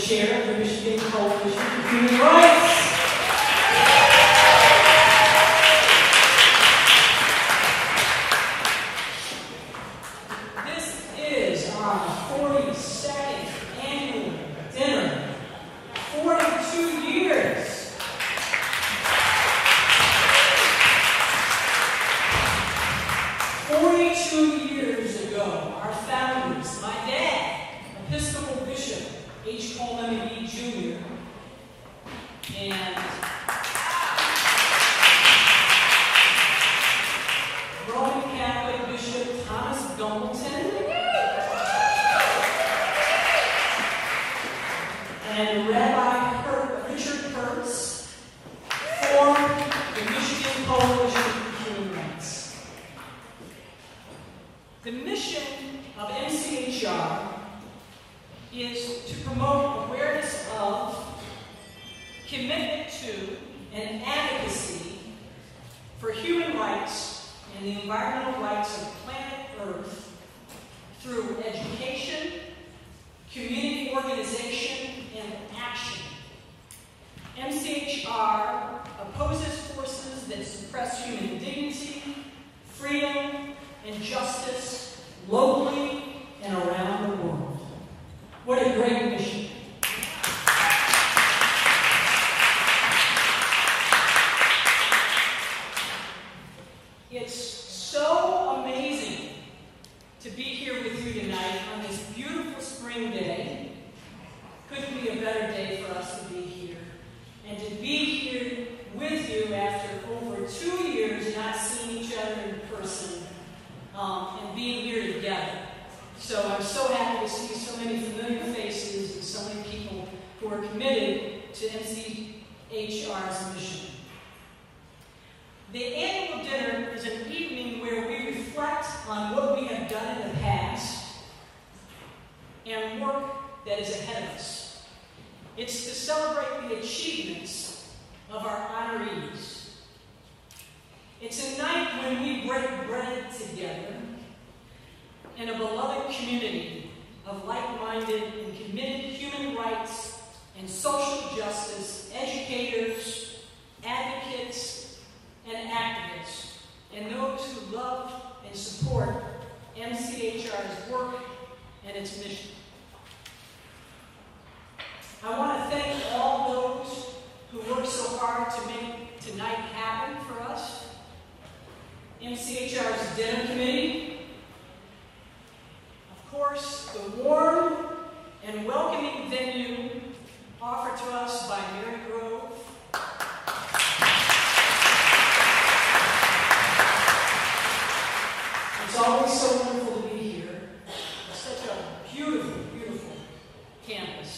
chair of the Michigan Coalition for Human Rights. This is our 42nd annual dinner. 42 years. 42 years ago, our founders, my dad, Episcopal Bishop H. Coleman McGee Jr., and Roman Catholic Bishop Thomas Gumbleton, and Rabbi Richard Kurtz formed the Michigan Coalition for Human Rights. The mission of MCHR is to promote awareness of, commitment to, and advocacy for human rights and the environmental rights of planet Earth through education, community organization, and action. MCHR opposes forces that suppress human dignity, freedom, and justice locally and around the world. What a great mission. It's so amazing to be here with you tonight on this beautiful spring day. Couldn't be a better day for us to be here. And to be here with you after over 2 years not seeing each other in person and being here together. So I'm so happy to see so many familiar faces and so many people who are committed to MCHR's mission. The annual dinner is an evening where we reflect on what we have done in the past and work that is ahead of us. It's to celebrate the achievements of our honorees. It's a night when we break bread together in a beloved community of like-minded and committed human rights and social justice educators, advocates, and activists, and those who love and support MCHR's work and its mission. I want to thank all those who worked so hard to make tonight happen for us. MCHR's dinner committee, of course, the warm and welcoming venue offered to us by Mary Grove. It's always so wonderful to be here. It's such a beautiful, beautiful campus.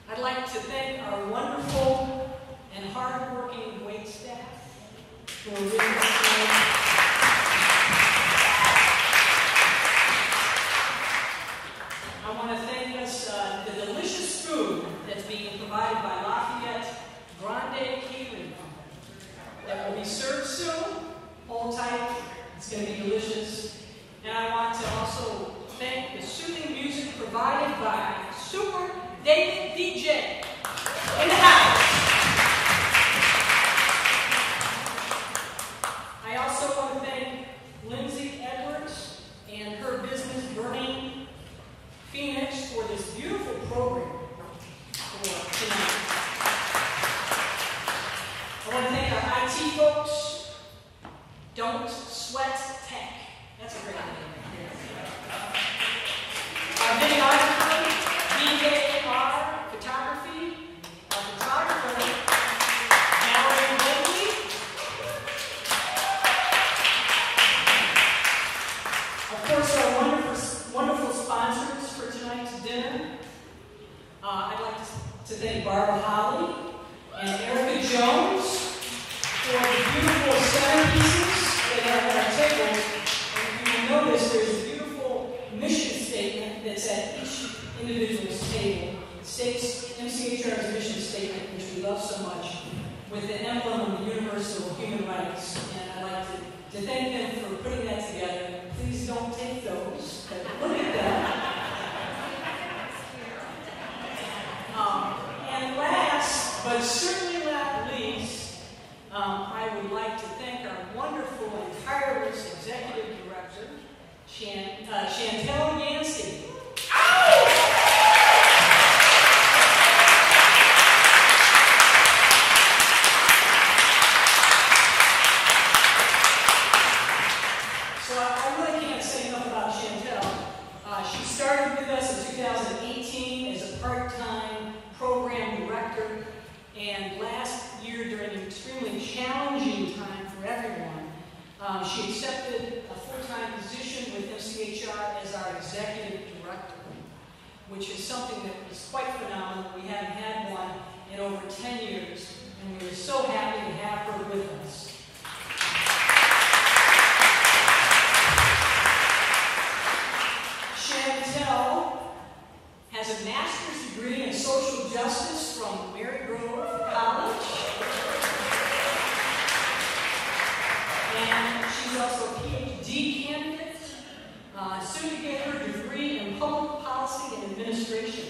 I'd like to thank our wonderful and hard-working wait staff who are with us tonight. I want to thank us the delicious food that's being provided by Lafayette Grande Catering Company that will be served soon. Hold tight. It's going to be delicious. And I want to also thank the soothing music provided by Super David DJ in the house. I also want to thank Lindsay Edwards and her business, Burning Phoenix, for this beautiful program for tonight. I want to thank our IT folks. Don't sweat tech. That's a great name. Our videographer, DKR Photography, our photographer, Mallory Bentley. Of course, our wonderful sponsors for tonight's dinner. I'd like to thank Barbara Holly and Erica Jones for the beautiful centerpieces that are at our tables. And if you will notice, there's a beautiful mission statement that's at each individual's table. It states MCHR's mission statement, which we love so much, with the emblem of the universal human rights. And I'd like to thank them for putting that together. Please don't take those, but look at them. Board's Executive Director, Chantel Yancey. So I really can't say enough about Chantel. She started with us in 2018 as a part-time program director, and last year, during an extremely challenging time for everyone, she accepted a full-time position with MCHR as our executive director, which is something that is quite phenomenal. We haven't had one in over 10 years, and we're so happy to have her with us. Chantel has a master's degree in social justice from Marygrove College. And she's also a PhD candidate, soon to get her degree in public policy and administration.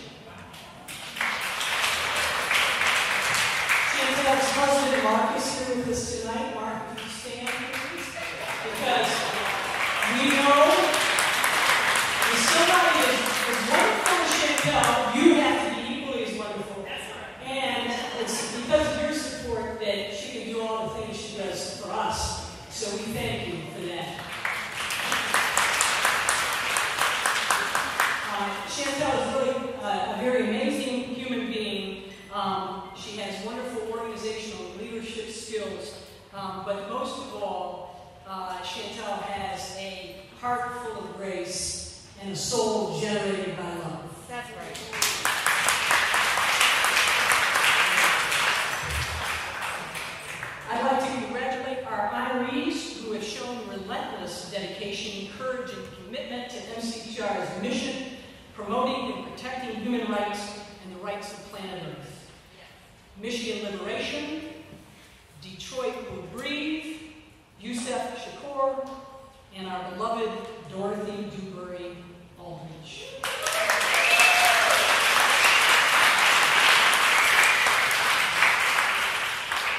Chantel's husband, Mark, is here with us tonight. Mark, would you stand, please? Because we know if somebody is wonderful as Chantel, you have to be equally as wonderful. And it's because of your support that she can do all the things she does for us. So we thank you for that. Chantel is really a very amazing human being. She has wonderful organizational and leadership skills. But most of all, Chantel has a heart full of grace and a soul generated by love. That's right. I'd like to congratulate our honorees who have shown relentless dedication, courage, and commitment to MCHR's mission, promoting and protecting human rights and the rights of planet Earth. Michigan Liberation, Detroit Will Breathe, Youssef Shakur, and our beloved Dorothy Dewberry Aldrich.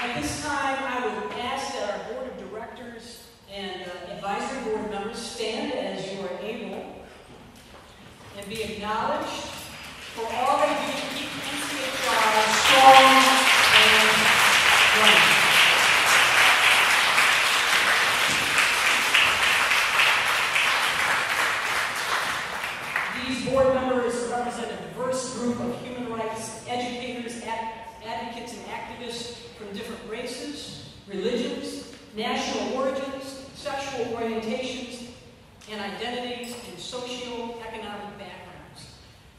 At this time, I would ask that our Board of Directors and Advisory Board members stand as you are able and be acknowledged for all they do to keep MCHR strong and running. These board members represent a diverse group of human rights educators, advocates, and activists from different races, religions, national origins, sexual orientations, and identities, and socio-economic backgrounds.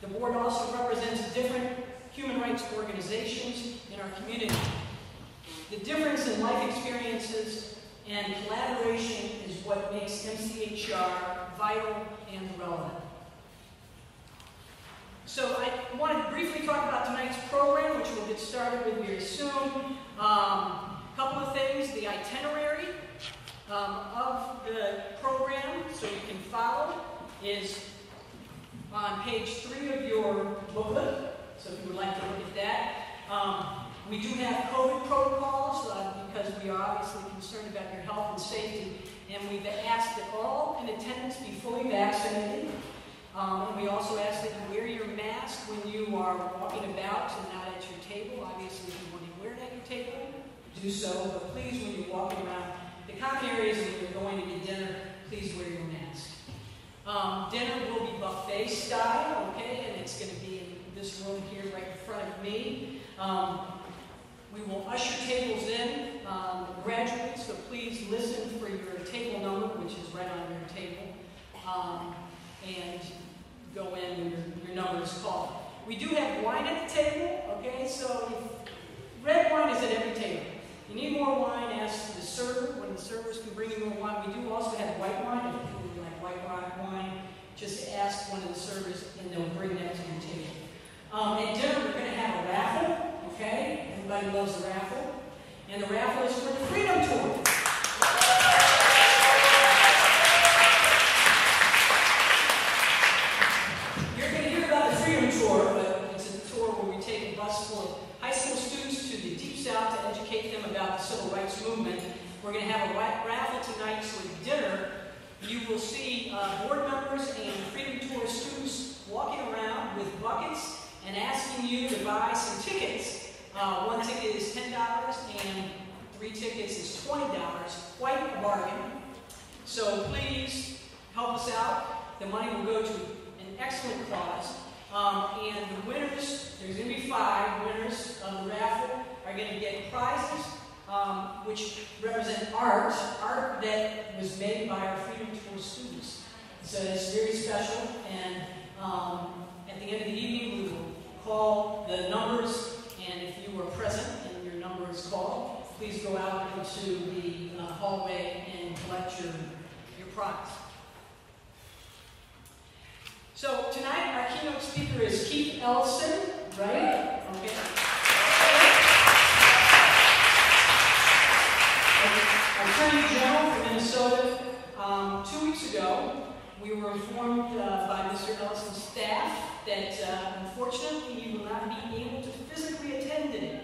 The board also represents different human rights organizations in our community. The difference in life experiences and collaboration is what makes MCHR vital and relevant. So I want to briefly talk about tonight's program, which we'll get started with very soon. A couple of things. The itinerary of the program, so you can follow, is on page 3 of your booklet, so if you would like to look at that. We do have COVID protocols because we are obviously concerned about your health and safety, and we've asked that all in attendance be fully vaccinated. And we also ask that you wear your mask when you are walking about and not at your table. Obviously, if you want to wear it at your table, do so. But please, when you're walking around the common areas and you're going to get dinner, please wear your mask. Dinner will be buffet style, okay? And it's going to be in this room here right in front of me. We will usher tables in gradually, so please listen for your table number, which is right on your table. And go in when your number is called. We do have wine at the table, okay? So red wine is at every table. If you need more wine, ask the server. When the servers can bring you more wine, we do also have white wine. If you really like white wine, just ask one of the servers and they'll bring that to your table. At dinner, we're going to have a raffle, okay? Everybody loves the raffle. And the raffle is for the Freedom Tour. But it's a tour where we take a bus full of high school students to the Deep South to educate them about the civil rights movement to have a raffle tonight, so at dinner, you will see board members and Freedom Tour students walking around with buckets and asking you to buy some tickets. One ticket is $10 and 3 tickets is $20. Quite a bargain. So please help us out. The money will go to an excellent cause. And the winners, there's going to be 5 winners of the raffle, are going to get prizes, which represent art that was made by our Freedom Tour students. So it's very special, and at the end of the evening we will call the numbers, and if you are present and your number is called, please go out into the hallway and collect your prize. So tonight our keynote speaker is Keith Ellison, right? Okay. Attorney General for Minnesota. 2 weeks ago, we were informed by Mr. Ellison's staff that unfortunately he will not be able to physically attend today.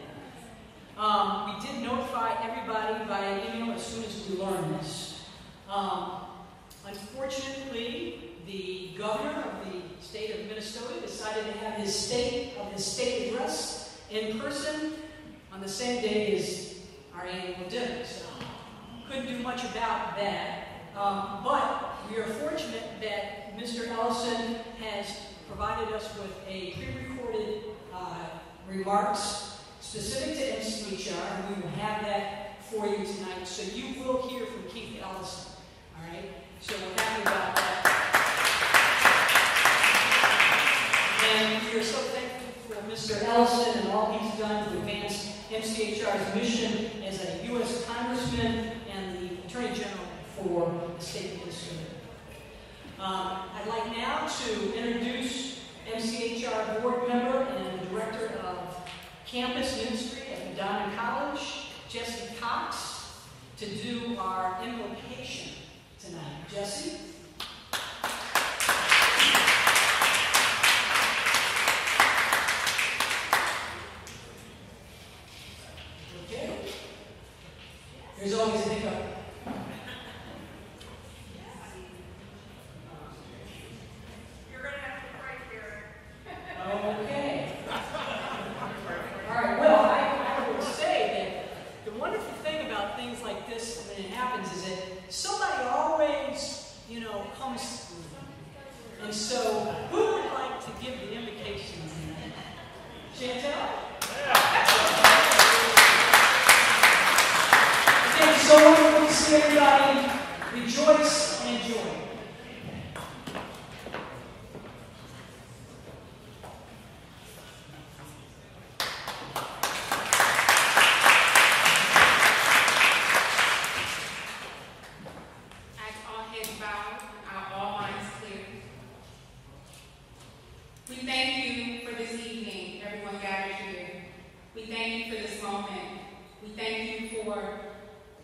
We did notify everybody via email as soon as we learned this. Unfortunately, the governor of the state of Minnesota decided to have his state address in person on the same day as our annual dinner. So couldn't do much about that. But we are fortunate that Mr. Ellison has provided us with a pre-recorded remarks specific to MCHR, and we will have that for you tonight. So you will hear from Keith Ellison. All right? So we're happy about that. And we are so thankful for Mr. Ellison and all he's done to advance MCHR's mission as a U.S. Congressman and the Attorney General for the state of Minnesota. I'd like now to introduce MCHR board member and director of campus ministry at Madonna College, Jesse Cox, to do our invocation tonight. Jesse? Okay. There's always a hiccup. And so, who would like to give the invocation tonight? Chantel? Again, so wonderful to see everybody rejoice and enjoy.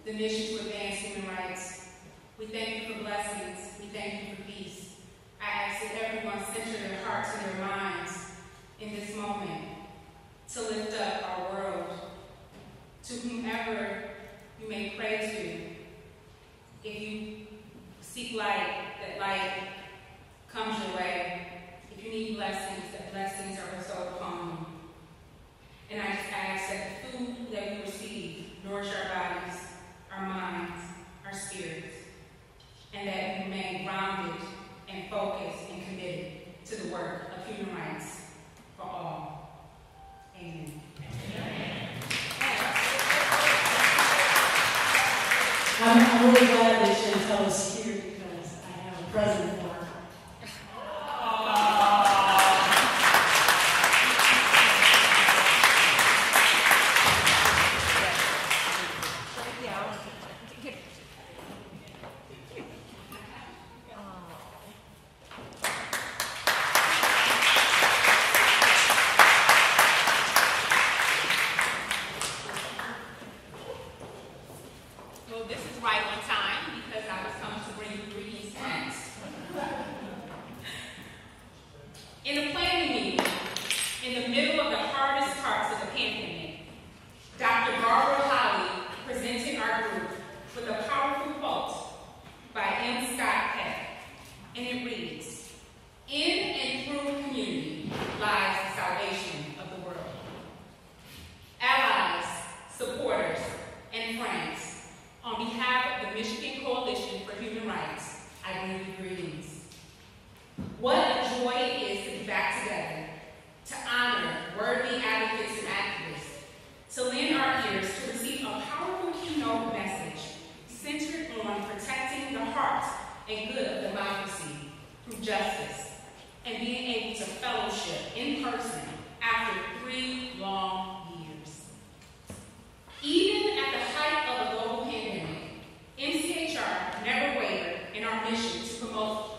The mission to advance human rights. We thank you for blessings. We thank you for peace. I ask that everyone center their hearts and their minds in this moment to lift up our world. To whomever you may pray to, if you seek light, that light comes your way. If you need blessings, that blessings are bestowed upon you. And I just ask that the food that we receive nourish our bodies, our minds, our spirits, and that we remain grounded and focused and committed to the work of human rights for all. Amen. I'm really glad that Chantel is here because I have a present for her. Dr. Barbara Holly presented our group with a Michigan Coalition for Human Rights, I bring you greetings. What a joy it is to be back together, to honor worthy advocates and activists, to lend our ears to receive a powerful keynote message centered on protecting the heart and good of democracy through justice, and being able to fellowship in person after 3 long years. Even at the height of the global pandemic, MCHR never wavered in our mission to promote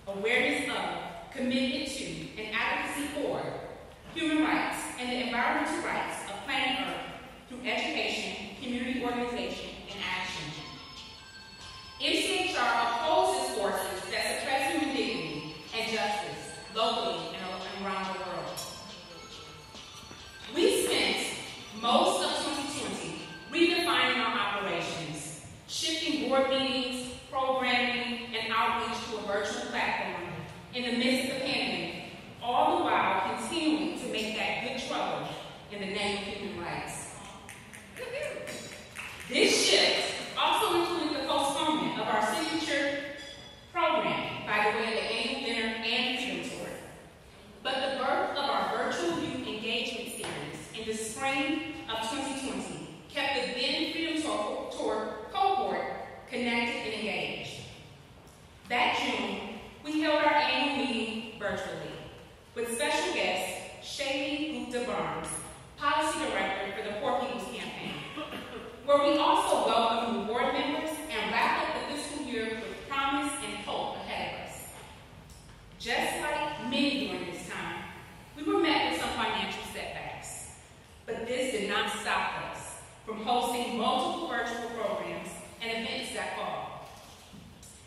awareness of, commitment to, and advocacy for human rights and the environmental rights of planet Earth through education, community organization, and action. MCHR opposes forces that suppress human dignity and justice locally and around the world. We spent most of 2020 redefining our operations, shifting board meetings, programming, and outreach to a virtual platform in the midst of the pandemic, all the while continuing to make that good trouble in the name of human rights. This shift also included the postponement of our signature programming by the way of the annual dinner and freedom tour. But the birth of our virtual youth engagement series in the spring of 2020 kept the then Freedom Tour cohort connected and engaged. That June, we held our annual meeting virtually with special guest Shady Gupta Barnes, Policy Director for the Poor People's Campaign, where we also welcomed new board members and wrapped up the fiscal year with promise and hope ahead of us. Just like many during this time, we were met with some financial setbacks, but this did not stop us from hosting multiple virtual programs and events that fall.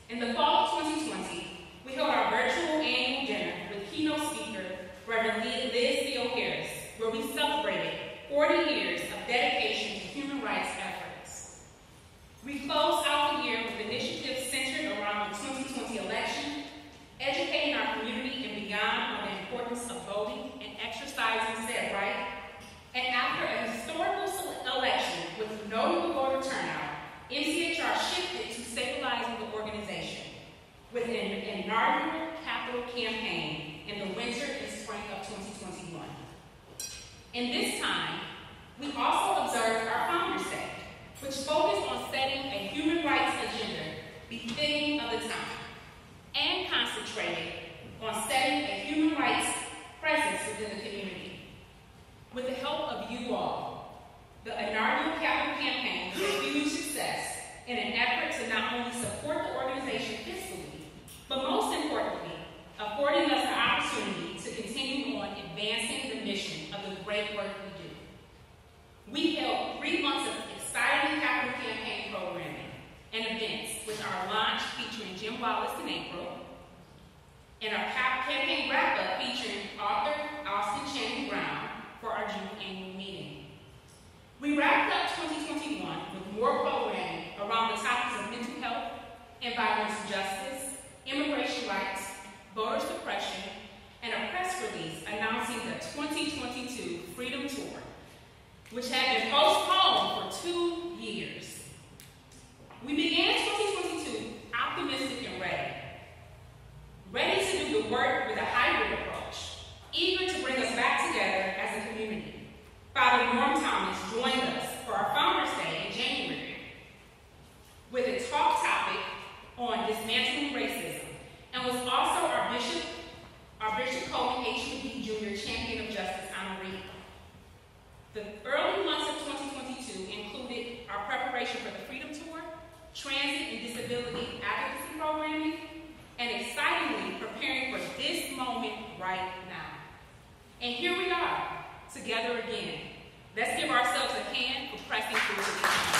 In the fall of 2020, we held our virtual annual dinner with keynote speaker Reverend Liz Theo Harris, where we celebrated 40 years of dedication to human rights efforts. We closed out the year with initiatives centered around the 2020 election, educating our community and beyond on the importance of voting and exercising said right. And after a historical election with notable voter turnout, MCHR shifted to stabilizing the organization with an inaugural capital campaign in the winter and spring of 2021. In this time, we also observed our Founders Day, which focused on setting a human rights agenda befitting of the time, and concentrated on setting a human rights presence within the community. With the help of you all, the inaugural capital campaign was a huge success in an effort to not only support the organization fiscally, but most importantly, affording us the opportunity to continue on advancing the mission of the great work we do. We held 3 months of exciting capital campaign programming and events with our launch featuring Jim Wallace in April, and our campaign wrap-up featuring author Austin Channing Brown for our June annual meeting. We wrapped up 2021 with more programming around the topics of mental health, environmental justice, immigration rights, voter suppression, and a press release announcing the 2022 Freedom Tour, which had been postponed for 2 years. We began 2022 optimistic and ready to do the work with a hybrid approach, eager to bring us back together as a community. Father Norm Thomas joined us for our Founders Day in January with a talk topic on dismantling racism, and was also our Bishop Coleman H. Jr. Champion of Justice honoree. The early months of 2022 included our preparation for the Freedom Tour, transit and disability advocacy programming, and excitingly preparing for this moment right now. And here we are, together again. Let's give ourselves a hand for pressing through to this moment.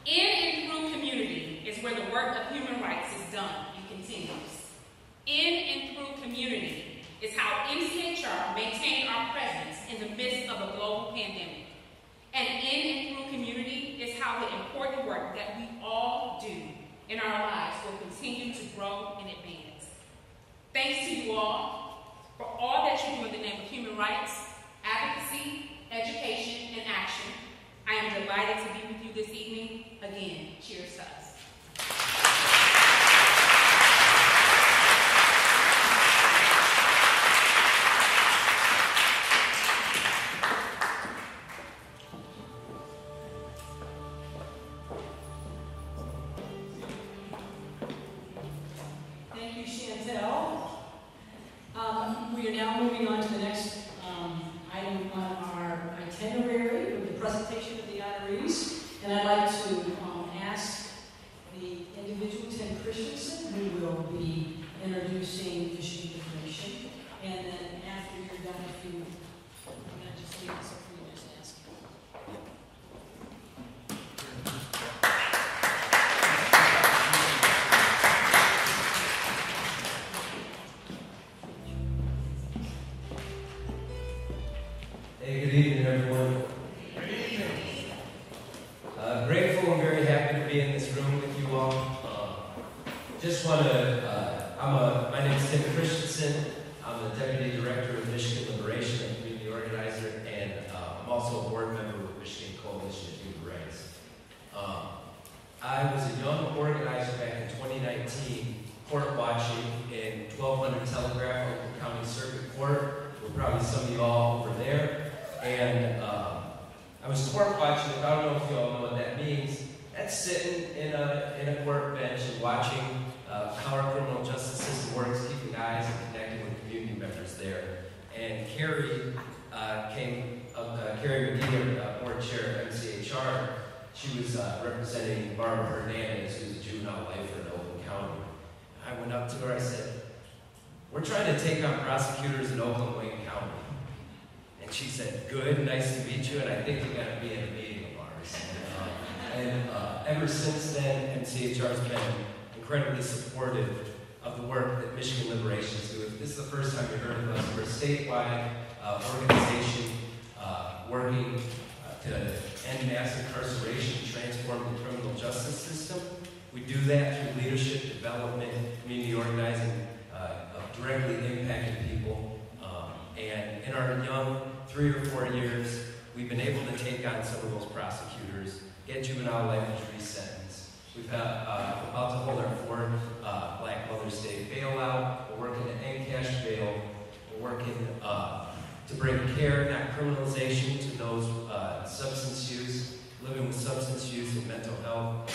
In and through community is where the work of human rights is done and continues. In and through community is how MCHR maintained our presence in the midst of a global pandemic. And in and through community is how the important work that we all do in our lives will continue to grow and advance. Thanks to you all for all that you do in the name of human human rights, advocacy, education, and action. I am delighted to be with you this evening. Again, cheers to us. Thank you, Chantel. We are now moving on to the next item on our itinerary with the presentation of the honorees. And I'd like to ask the individual, Tim Christensen, who will be introducing Michigan Liberation. And then after you're done, if you I'm going to just leave this up for you to just ask. Hey, good evening, everyone. Good evening. Grateful and very happy to be in this room with you all. Just want to, my name is Tim Christensen. I'm the Deputy Director of Michigan Liberation and Community Organizer, and I'm also a board member with Michigan Coalition of Human Rights. I was a young organizer back in 2019, court watching in 1200 Telegraph, Oakland County Circuit Court, where probably some of you all were there. And I was court watching. I don't know if you all know what that means. That's sitting in a court bench and watching how our criminal justice system works, keeping eyes and connecting with community members there. And Carrie Carrie McGee, board chair of MCHR, she was representing Barbara Hernandez, who's a juvenile lifer in Oakland County. I went up to her, I said, "We're trying to take on prosecutors in Oakland Wayne County." And she said, "Good, nice to meet you, and I think you're going to be in a meeting of ours." And ever since then, MCHR has been incredibly supportive of the work that Michigan Liberation is doing. If this is the first time you heard of us, we're a statewide organization working to end mass incarceration, transform the criminal justice system. We do that through leadership development, community organizing, directly impacting people. And in our young 3 or 4 years, we've been able to take on some of those prosecutors, get juvenile life resentenced. We've about to hold our 4th Black Mother's Day bailout. We're working to end cash bail. We're working to bring care, not criminalization, to those substance use, living with substance use and mental health.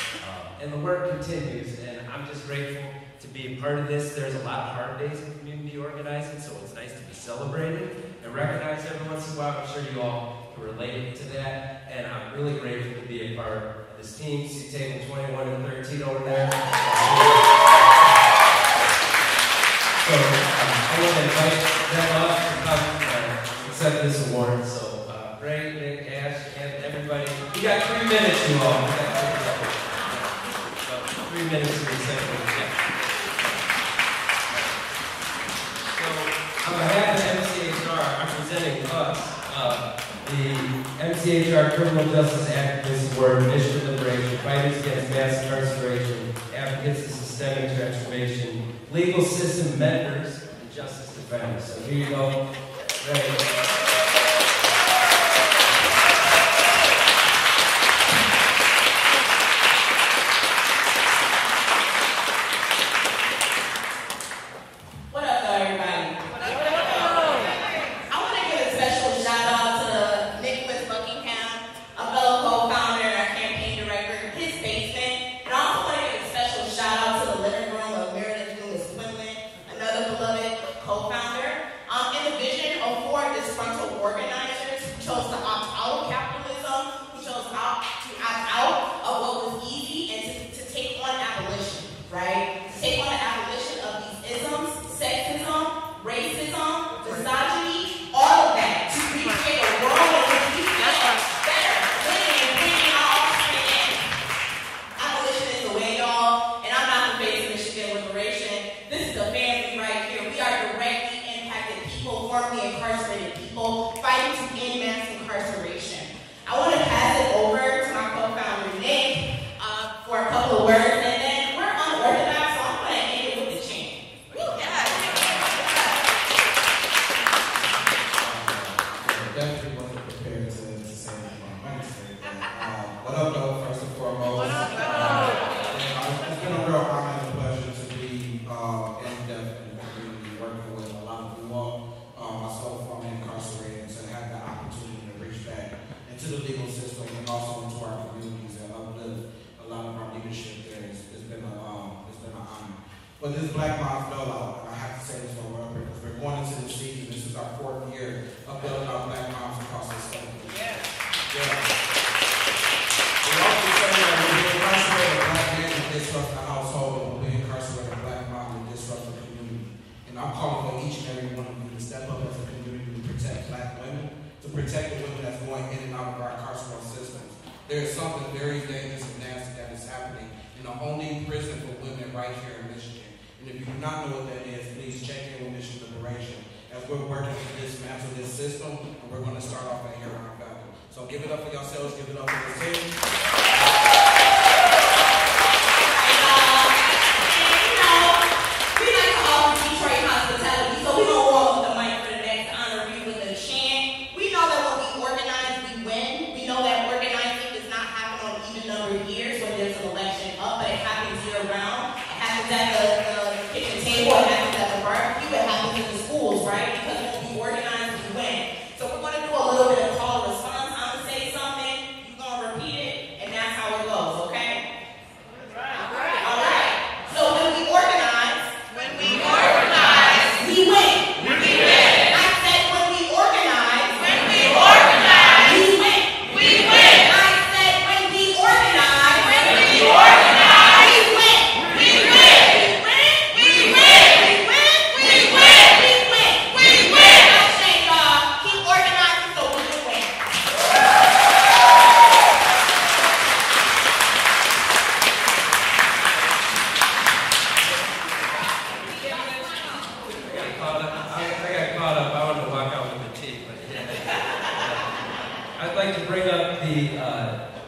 And the work continues, and I'm just grateful to be a part of this. There's a lot of hard days in community organizing, so it's nice to be celebrated and recognized every once in a while. I'm sure you all can relate to that, and I'm really grateful to be a part of this team. See table 21 and 13 over there. So I want to invite them up to come accept this award. So Ray, Nick, Ash, and everybody. We got 3 minutes, you all. We got 3 minutes. So 3 minutes to accept it. On behalf of MCHR, I'm presenting us the MCHR Criminal Justice Advocates Award, Michigan Liberation, Fighters Against Mass Incarceration, Advocates of Systemic Transformation, Legal System Mentors, and Justice Defenders. So here you go. Ready. the legal system and also into our communities and uplift a lot of our leadership there. It's been an honor. But this Black Moms Bailout, and I have to say this one real quick, because we're going into this season. This is our 4th year of building out Black moms across the state. Yeah. We also say that when we incarcerate a Black man to disrupt the household, and when we incarcerate a Black mom to disrupt the community. And I'm calling for each and every one of you to step up as a community to protect Black women, to protect the women that's going in and out of our carceral systems. There is something very dangerous and nasty that is happening in the only prison for women right here in Michigan. And if you do not know what that is, please check in with Mission Liberation as we're working to dismantle this system, and we're going to start off right here on Falcon. So give it up for yourselves, give it up for the team. We like to offer Detroit hospitality, so we don't walk with the mic for the next honoree with a chant. We know that when we organize, we win. We know that organizing does not happen on even number of years when there's an election up, but it happens year round. It happens at the kitchen table, it happens at the barbecue, it happens in the schools, right? Because when we organize, we win. So we're going to do a little bit of call and response. I'm going to say something, you're going to repeat it, and that's how it goes, okay? All right. So when we organize, we win. I said when we organize, we win. I said when we organize, we win. Keep organizing so we can win. I got caught up. I wanted to walk out with the tea, but yeah. I'd like to bring up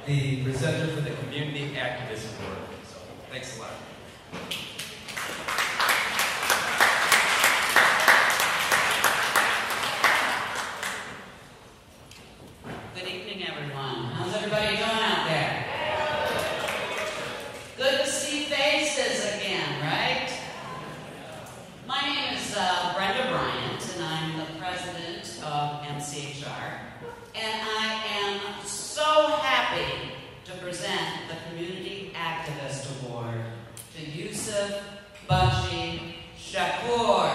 the presenter for the Community Activist Award. So thanks a lot. Good evening, everyone. How's everybody doing out there? Good to see faces again, right? My name is Brenda Bryant, and I'm the president of MCHR. And I am so happy to present the Community Activist Award to Yusuf Bashi Shakur.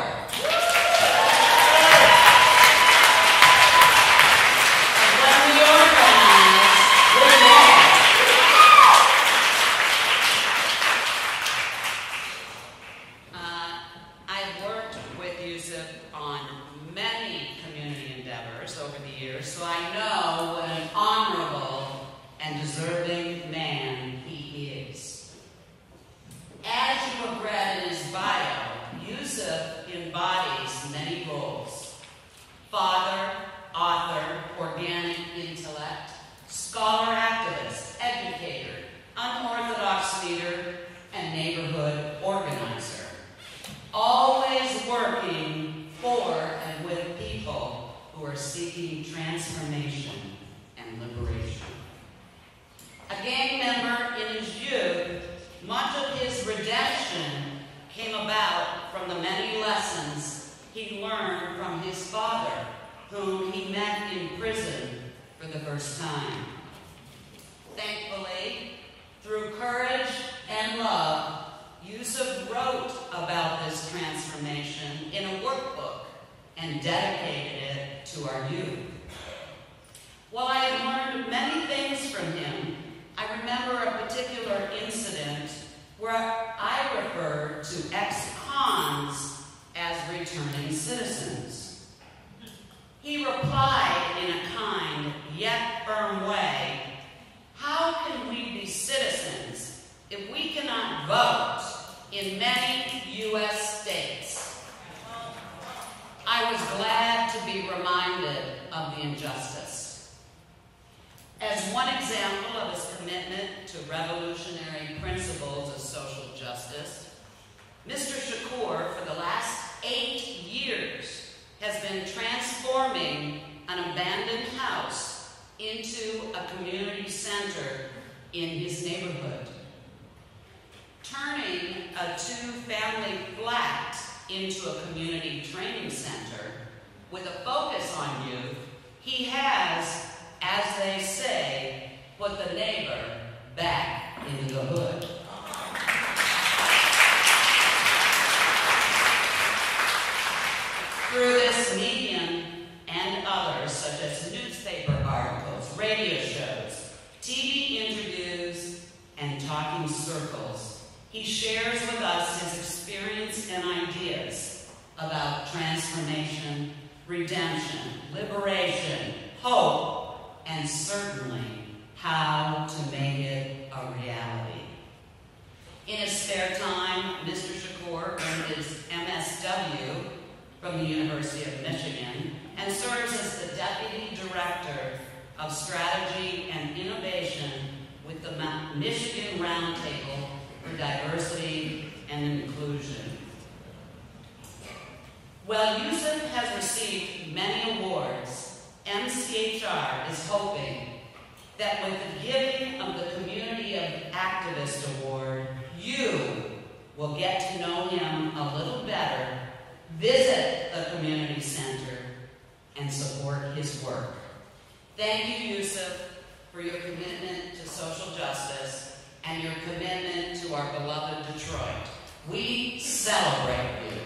I've worked with Yusuf on many community endeavors over the years, so I know what an honorable and deserving man he is. As you have read in his bio, Yusuf embodies many roles: father, author, organic intellect, scholar activist, educator, unorthodox leader, and neighborhood organizer. Always working for and with people who are seeking transformation and liberation. A gang member in his youth, much of his redemption came about from the many lessons he learned from his father, whom he met in prison for the first time. Thankfully, through courage and love, Yusuf wrote about this transformation in a workbook and dedicated it to our youth. While I have learned many things from him, I remember a particular incident where I referred to ex-cons as returning citizens. He replied in a kind yet firm way, "How can we be citizens if we cannot vote in many U.S. states?" I was glad to be reminded of the injustice. As one example of his commitment to revolutionary principles of social justice, Mr. Shakur, for the last 8 years, has been transforming an abandoned house into a community center in his neighborhood. Turning a 2-family flat into a community training center with a focus on youth, he has, as they say, shares with us his experience and ideas about transformation, redemption, liberation, hope, and certainly how to make it a reality. In his spare time, Mr. Shakur earned his MSW from the University of Michigan and serves as the Deputy Director of Strategy and Innovation with the Michigan Roundtable for Diversity and Inclusion. While Yusuf has received many awards, MCHR is hoping that with the giving of the Community of Activists Award, you will get to know him a little better, visit the community center, and support his work. Thank you, Yusuf, for your commitment to social justice and your commitment to our beloved Detroit. We celebrate you.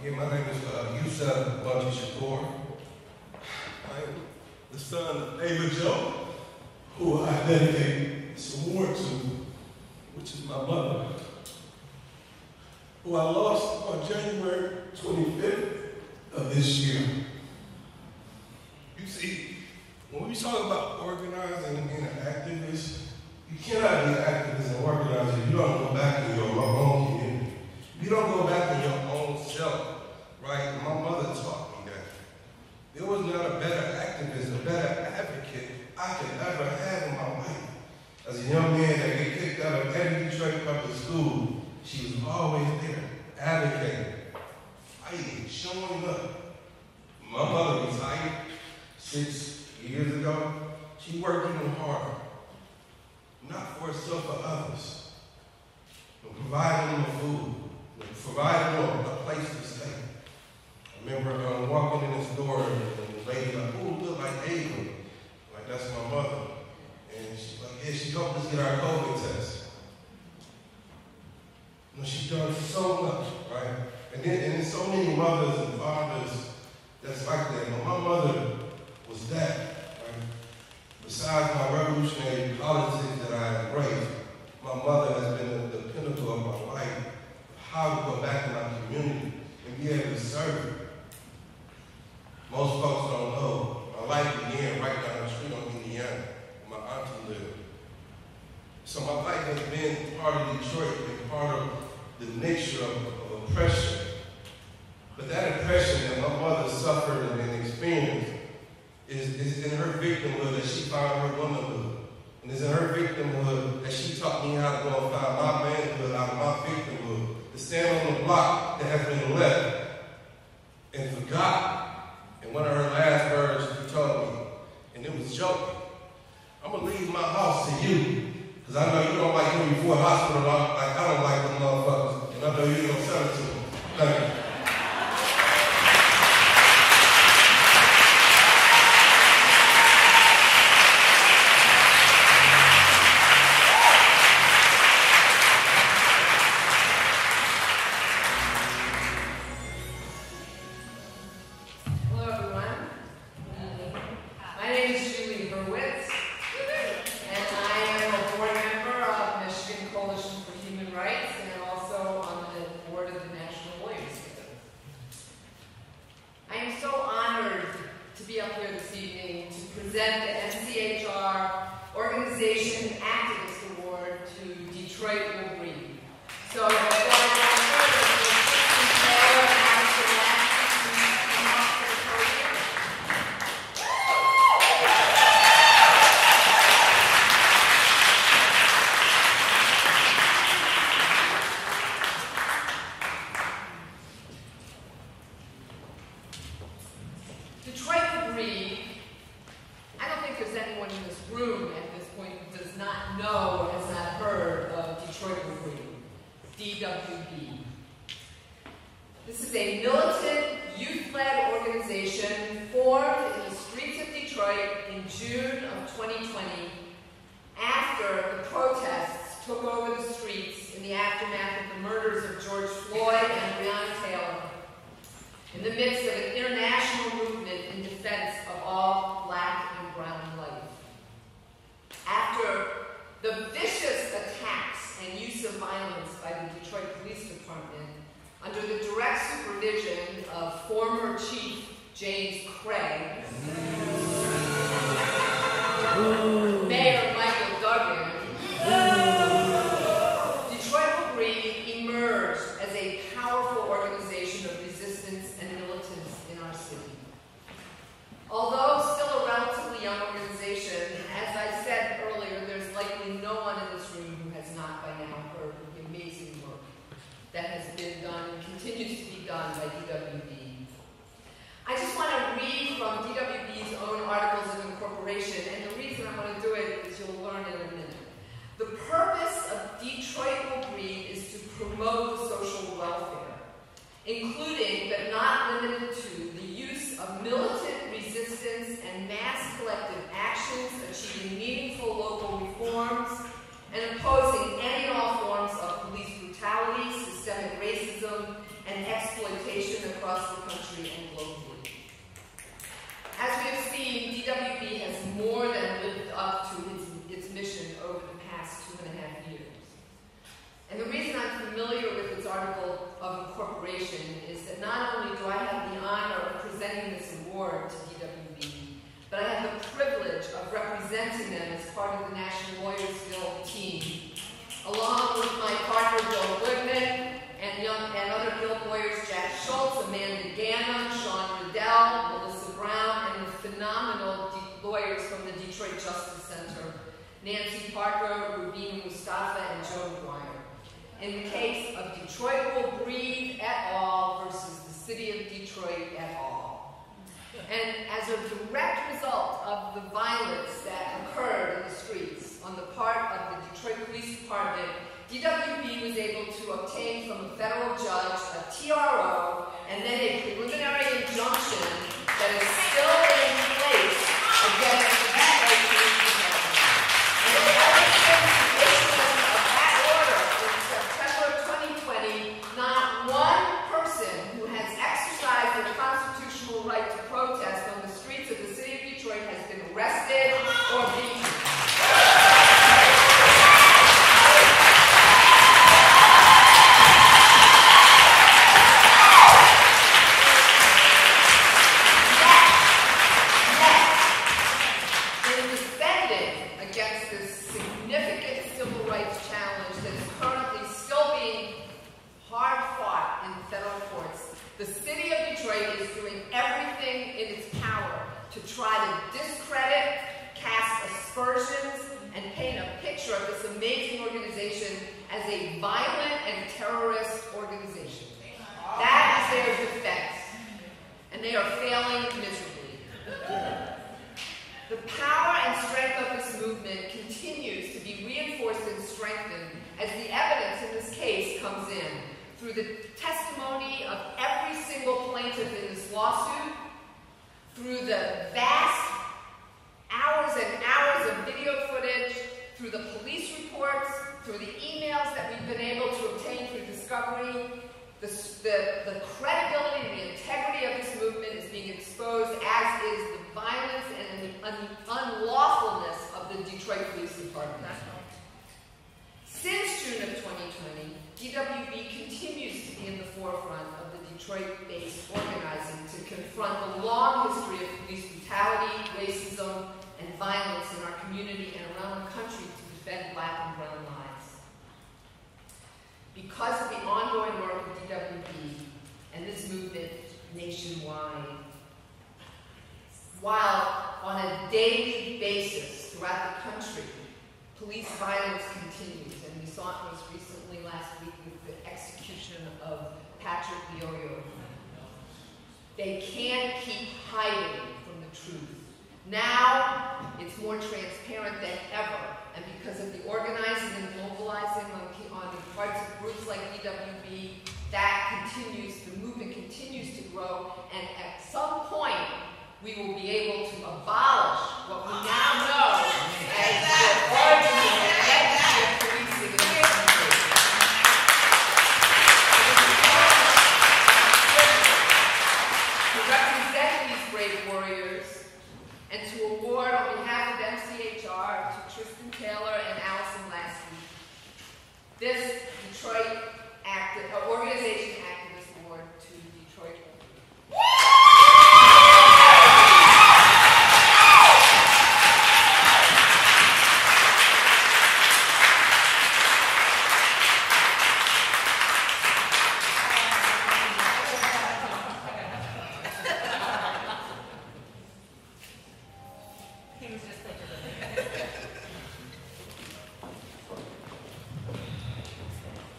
My name is Yusuf Shakur. I am the son of Ava Joe, who I dedicate this award to, which is my mother, who I lost on January 25th of this year. You see, when we talk about organizing and being an activist, you cannot be an activist and organizer if you don't go back in your own community. If you don't go back in your own self. Right, my mother taught me that. There was not a better activist, a better advocate I could ever have in my life. As a young man that get kicked out of every Detroit public school, she was always there, advocating, fighting, showing up. My mother retired 6 years ago. She worked even harder, not for herself, for others. Providing them food, providing them a place to stay. I remember walking in this door and the lady like, oh, look like Ava. Like, that's my mother. And she's like, yeah, she helped us get our COVID test. You know, she done so much, right? And there's so many mothers and fathers that's like that. But my mother was that, right? Besides my revolutionary politics that I embraced, my mother has been the pinnacle of my life, how to go back in my community and be able to serve. Most folks don't know, my life began right down the street on Indiana, where my auntie lived. So my life has been part of Detroit and part of the nature of oppression. But that oppression that my mother suffered and experienced is in her victimhood that she found her womanhood. And it's in her victimhood that she taught me how to go and find my manhood out of my victimhood. To stand on the block that has been left and forgotten. And one of her last words she told me, and it was joking, I'm going to leave my house to you, because I know you don't like me before hospital, like I don't like them motherfuckers, and I know you're going to sell it to them. Thank you. present the MCHR Organization Activist Award to Detroit Will Breathe. So, Detroit Will Breathe. I don't think there's anyone in this room at this point who does not know or has not heard of Detroit Will Breathe, DWB. This is a militant youth youth-led organization formed in the streets of Detroit in June of 2020 after the protests took over the streets in the aftermath of the murders of George Floyd and Breonna Taylor, in the midst of an international movement in defense of all Black and brown life. After the vicious attacks and use of violence by the Detroit Police Department, under the direct supervision of former Chief James Craig, Mayor Michael Duggan, Detroit Will Breathe emerged as a powerful organization of resistance and militance in our city. Although still a relatively young organization, as I said earlier, there's likely no one in this room who has not by now heard of the amazing work that has been done and continues to be done by DWB. I just want to read from DWB's own articles of incorporation, and the reason I want to do it is you'll learn in a minute. The purpose of Detroit Will Breathe is to promote social welfare, including but not limited to the use of militant resistance and mass collective actions achieving meaningful local reforms and opposing any and all forms of police brutality, systemic racism, and exploitation across the country and globally. As we have seen, DWB has more than lived up to its mission over the past 2.5 years. And the reason I'm familiar with its article of incorporation is that not only do I have the honor of presenting this award to DWB, but I have the privilege of representing them as part of the National Lawyers Guild team, along with my partner Bill Goodman and other Guild lawyers Jack Schultz, Amanda Gannon, Sean Riddell, Melissa Brown, and the phenomenal lawyers from the Detroit Justice Center, Nancy Parker, Rubina Mustafa, and Joe McGuire. In the case of Detroit Will Breathe et al. Versus the City of Detroit et al. And as a direct result of the violence that occurred in the streets on the part of the Detroit Police Department, DWB was able to obtain from a federal judge a TRO and then a preliminary injunction that is still in place against the Detroit Police Department. And ever since the issuance of that order in September 2020, not one person who has exercised their constitutional right to protest on the streets of the city of Detroit has been arrested or beaten. The credibility and the integrity of this movement is being exposed, as is the violence and the unlawfulness of the Detroit Police Department. Since June of 2020, DWB continues to be in the forefront of the Detroit-based organizing to confront the long history of police brutality, racism, and violence in our community and around the country to defend Black and brown lives. Because of the ongoing work of DWB and this movement nationwide, while on a daily basis throughout the country, police violence continues, and we saw it most recently last week with the execution of Patrick Leorio. They can't keep hiding from the truth. Now, it's more transparent than ever, and because of the organizing and mobilizing on the parts of groups like DWB, that continues, the movement continues to grow, and at some point, we will be able to abolish what we now know as the origins of legislative policing in this country. To represent these brave warriors and to award on behalf of MCHR to Tristan Taylor and Allison last week this Detroit Organization Activist Award to Detroit.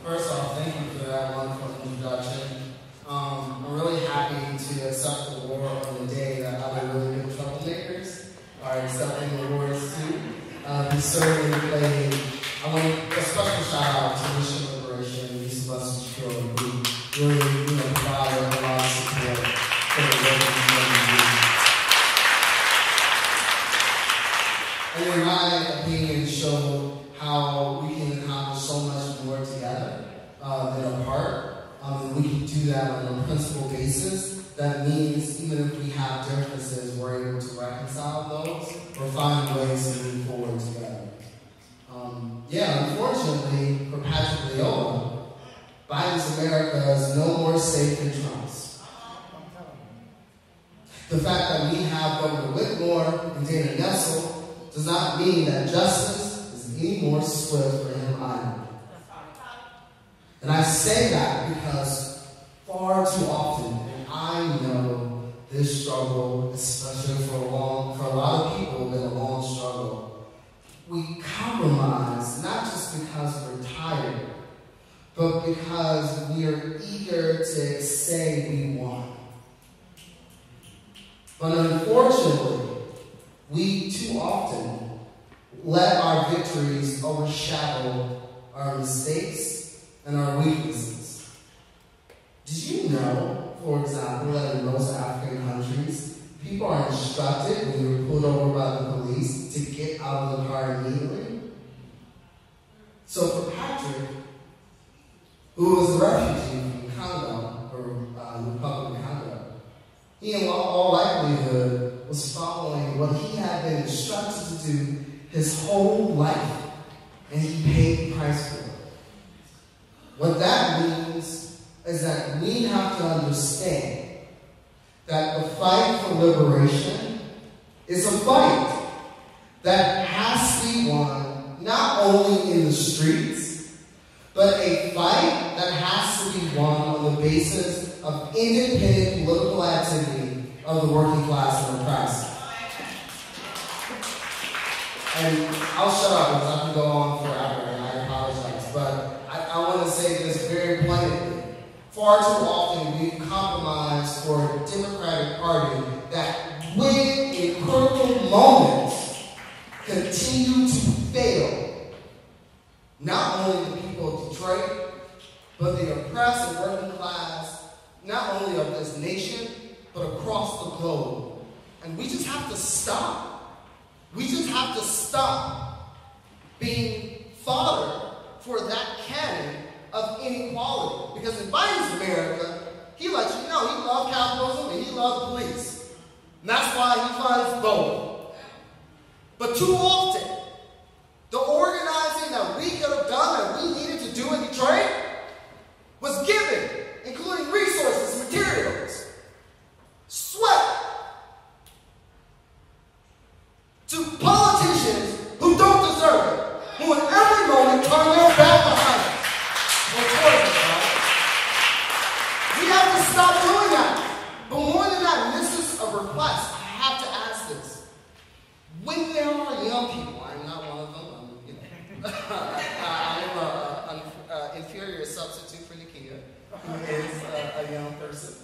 First off, thank you for that wonderful introduction. I'm really happy to accept the award on the day that other really good troublemakers are accepting awards too. We certainly played, I want a special shout out to Mission Liberation, Lisa Buster, who really provided a lot of support for the work of the community. And in my opinion, showed how we can accomplish so much more together than apart. And we can do that on a principle basis. That means even if we have differences, we're able to reconcile those or find ways to move forward together. Unfortunately, for Patrick Leola, Biden's America is no more safe than Trump's. The fact that we have Governor Whitmore and Dana Nessel does not mean that justice is any more swift for him either. And I say that because far too often, and I know this struggle, especially for a lot of people, been a long struggle. We compromise not just because we're tired, but because we are eager to say we won. But unfortunately, we too often let our victories overshadow our mistakes and our weaknesses. Did you know, for example, that in most African countries, people are instructed when you're pulled over by the police to get out of the car immediately? So for Patrick, who was a refugee from Congo, or the Republic of Congo, he in all likelihood was following what he had been instructed to do his whole life, and he paid the price for it. What that means is that we have to understand that the fight for liberation is a fight that has to be won not only in the streets, but a fight that has to be won on the basis of independent political activity of the working class and oppressed. And I'll shut up because I can go on forever, and I apologize, but I want to say this very plainly. Far too often we've compromised for a Democratic Party that, when in critical moments, continue to fail not only the people of Detroit, but the oppressed and working class, not only of this nation, but across the globe. And we just have to stop. We just have to stop being fodder for that cannon of inequality. Because in Biden's America, he lets you know he loves capitalism and he loves police. And that's why he funds voting. But too often, the organizing that we could have done, that we needed to do in Detroit, was given, including resources, materials, sweat, to politicians who don't deserve it, who in every moment turn their back behind us. We have to stop doing that. But more than that, and this is a request, I have to ask this. When there are young people, I'm not one of them, I'm an inferior substitute for Nakia, who is a young person.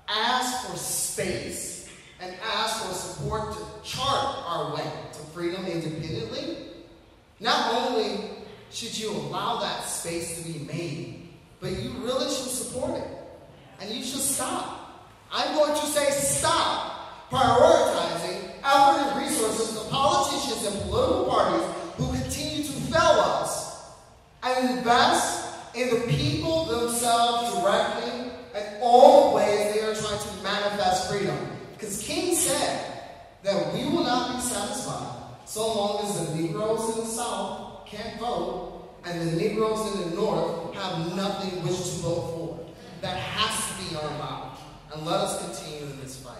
Ask for space and ask for support to chart our way to freedom independently. Not only should you allow that space to be made, but you really should support it. And you should stop. I'm going to say stop prioritizing effort and resources to politicians and political parties who continue to fail us, and invest in the people themselves directly and all the ways they are trying to manifest freedom. Because King said that we will not be satisfied so long as the Negroes in the South can't vote and the Negroes in the North have nothing which to vote for. That has to be our vow. And let us continue in this fight.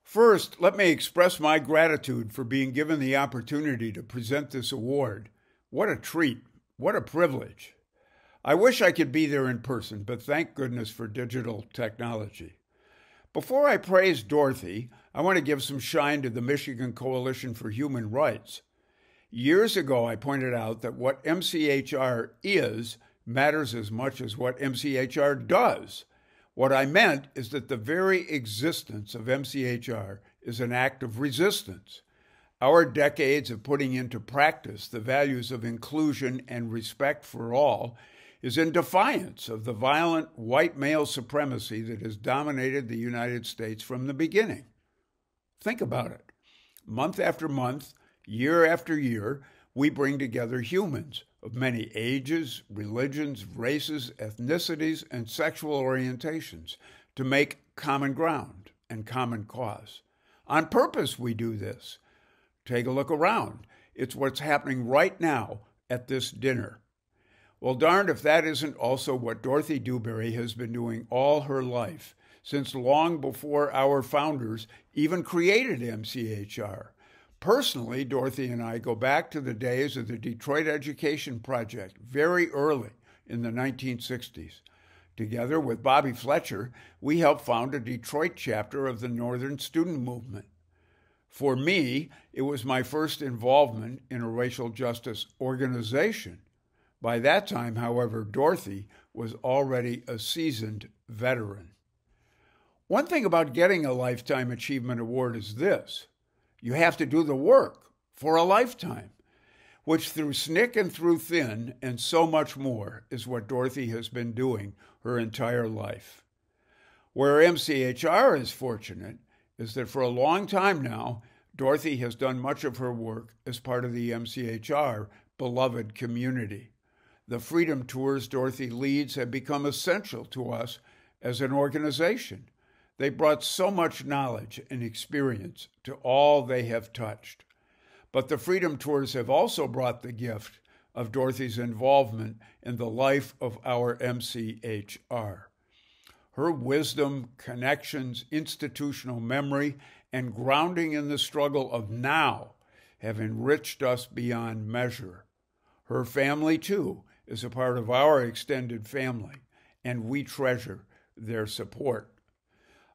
First, let me express my gratitude for being given the opportunity to present this award. What a treat. What a privilege. I wish I could be there in person, but thank goodness for digital technology. Before I praise Dorothy, I want to give some shine to the Michigan Coalition for Human Rights. Years ago, I pointed out that what MCHR is matters as much as what MCHR does. What I meant is that the very existence of MCHR is an act of resistance. Our decades of putting into practice the values of inclusion and respect for all is in defiance of the violent white male supremacy that has dominated the United States from the beginning. Think about it. Month after month, year after year, we bring together humans of many ages, religions, races, ethnicities, and sexual orientations to make common ground and common cause. On purpose, we do this. Take a look around. It's what's happening right now at this dinner. Well, darned if that isn't also what Dorothy Dewberry has been doing all her life, since long before our founders even created MCHR. Personally, Dorothy and I go back to the days of the Detroit Education Project, very early in the 1960s. Together with Bobby Fletcher, we helped found a Detroit chapter of the Northern Student Movement. For me, it was my first involvement in a racial justice organization. By that time, however, Dorothy was already a seasoned veteran. One thing about getting a Lifetime Achievement Award is this: you have to do the work for a lifetime, which through SNCC and through thin and so much more is what Dorothy has been doing her entire life. Where MCHR is fortunate is that for a long time now, Dorothy has done much of her work as part of the MCHR beloved community. The freedom tours Dorothy leads have become essential to us as an organization. They brought so much knowledge and experience to all they have touched. But the Freedom Tours have also brought the gift of Dorothy's involvement in the life of our MCHR. Her wisdom, connections, institutional memory, and grounding in the struggle of now have enriched us beyond measure. Her family, too, is a part of our extended family, and we treasure their support.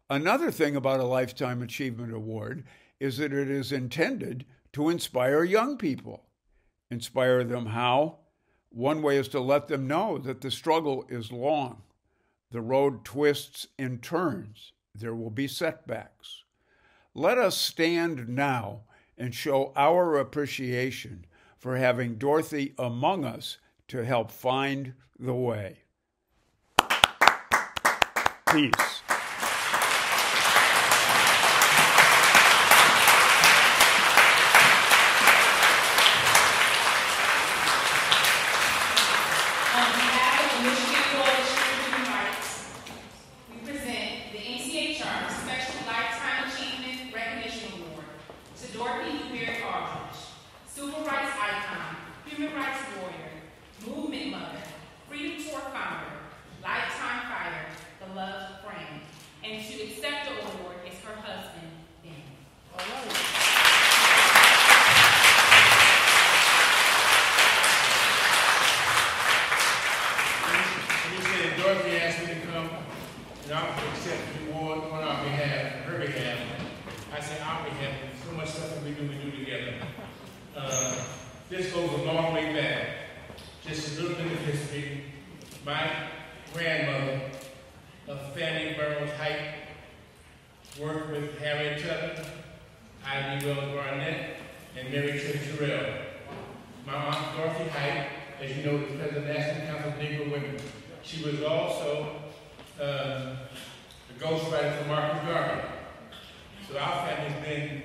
Another thing about a Lifetime Achievement Award is that it is intended to inspire young people. Inspire them how? One way is to let them know that the struggle is long. The road twists and turns. There will be setbacks. Let us stand now and show our appreciation for having Dorothy among us to help find the way. Peace. This goes a long way back. Just a little bit of history. My grandmother worked with Harriet Tubman, Ivy Wells Barnett, and Mary Trish Terrell. My aunt Dorothy Height, as you know, is president of the National Council of Negro Women. She was also the ghostwriter for Marcus Garvey. So our family's been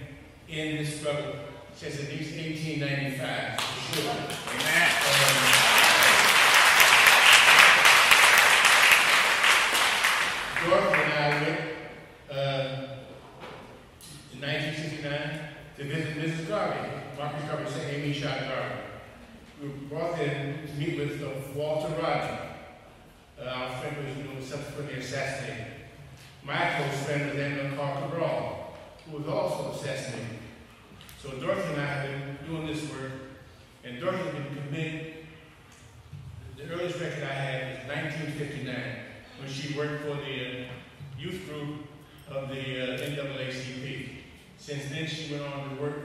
in this struggle since at least 1895, for sure. Amen. Dorothy and I went in 1969 to visit Mrs. Garvey, Marcus Garvey, second MCHR Garvey. We were brought there to meet with Walter Rodney. Our friend was subsequently assassinated. My close friend was then Carl Cabral, who was also assassinated. So Dorothy and I have been doing this work, and Dorothy has been committed. The earliest record I had is 1959, when she worked for the youth group of the NAACP. Since then, she went on to work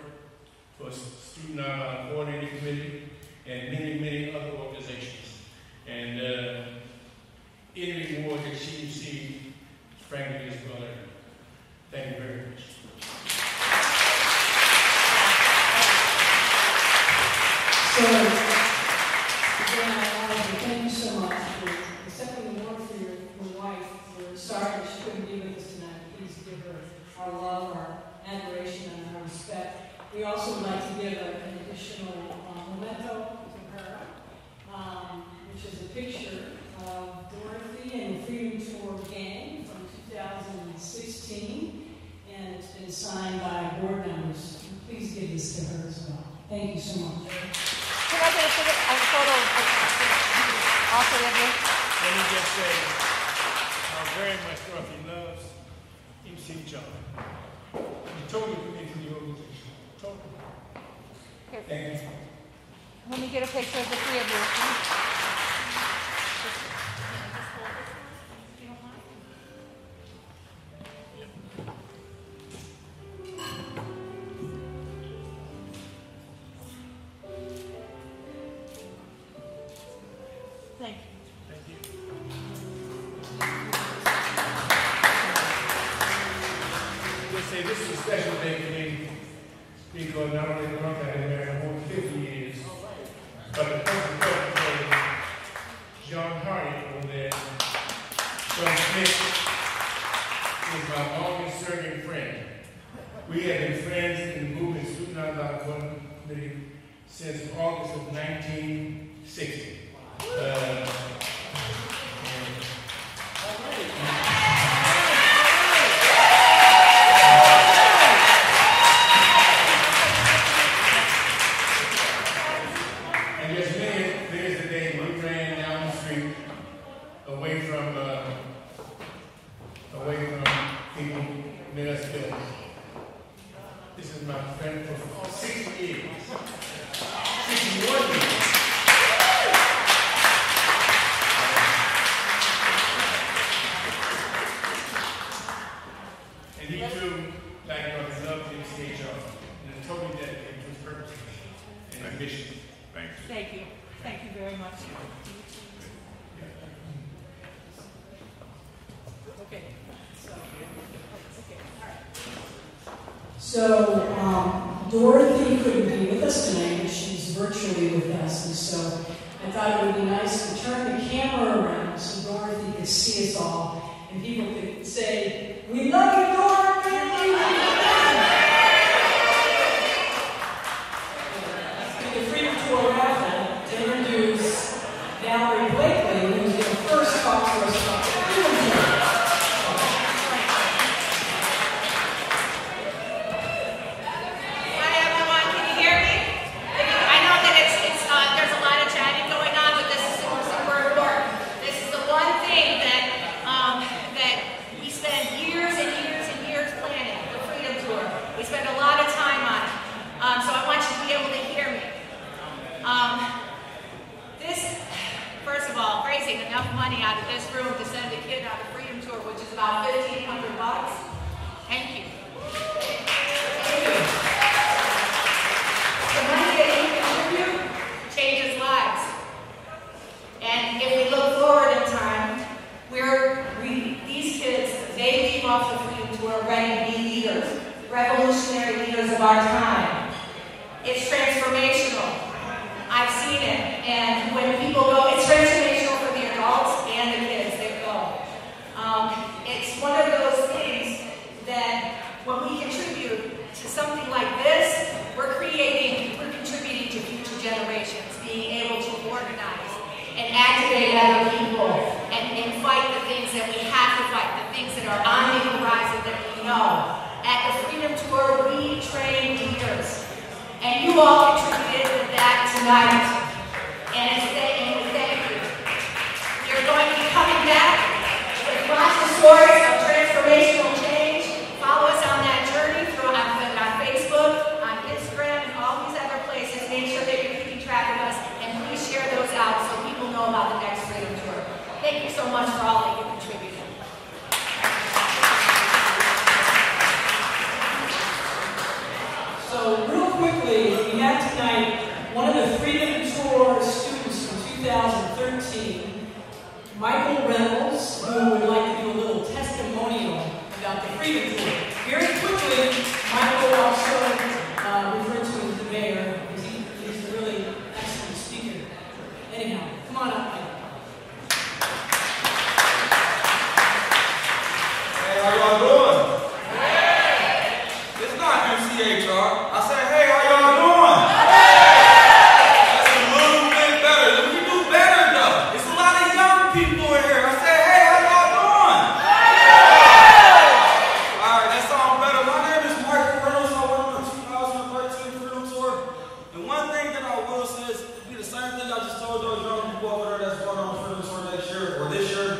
for a Student Nonviolent Coordinating Committee and many, many other organizations. And any reward that she received, frankly, is well earned. Thank you very much. So, again, I want to thank you so much for accepting the award for your wife. We're sorry that she couldn't be with us tonight. Please give her our love, our admiration, and our respect. We also would like to give an additional memento to her, which is a picture of Dorothy and the Freedom Tour Gang from 2016, and it's been signed by board members. Please give this to her as well. Thank you so much. Can I get a photo all three of you? Let me just say how very much Dorothy loves MCHR. You totally put into the organization. Totally. Here. Thank you. Let me get a picture of the three of you. Thank you. Thank you. Just say this is a special day for me because not only have I been married more than 50 years, but the person for John Hardy over there, John Smith, is my longest serving friend. We have been friends in the movement Student Nonviolent Coordinating Committee since August of 1960. And just there's the day we ran down the street away from people who made us ill. This is my friend for 60 years. 61 years. And he too, like Dorothy, loved MCHR and is totally dedicated to his purpose and his mission. Thanks. Thank you. Thank you very much. Okay. So, Dorothy couldn't be with us tonight, but she's virtually with us, and so I thought it would be nice to turn the camera around so Dorothy could see us all, and people could say, "We love you, Dorothy!" The Freedom Tour raffle to introduce Valerie Blakely, who was the first talk to us about the Freedom Tour. Enough money out of this room to send a kid on a Freedom Tour, which is about $1,500. Thank you. The money that you contribute changes lives. And if we look forward in time, these kids, they leave off the Freedom Tour ready to And when people go, it's transformational for the adults and the kids that go. It's one of those things that when we contribute to something like this, we're contributing to future generations, being able to organize and activate other people and fight the things that we have to fight, the things that are on the horizon that we know. At the Freedom Tour, we train leaders, and you all contributed to that tonight, and we thank you. You're going to be coming back with lots of stories of transformational change. Follow us on that journey through on Facebook, on Instagram, and all these other places. Make sure that you're keeping track of us, and please share those out so people know about the next Freedom Tour. Thank you so much for all that you contributed. So real quickly, we have tonight one of the Freedom Tour students from 2013, Michael Reynolds, who would like to do a little testimonial about the Freedom Tour. Very quickly, Michael also referred to as the mayor, because he's a really excellent speaker. Anyhow, come on up, Michael. Hey, how y'all doing? Hey! It's not MCHR. I said, hey, how y'all doing? That's a little bit better. We can do better, though. It's a lot of young people in here. I said, hey, how y'all doing? All right, that sounds better. My name is Michael Reynolds. I went on the 2013 Freedom Tour. And one thing that I will say is it'll be the same thing I just told those young people over there that's going on the Freedom Tour next year or this year.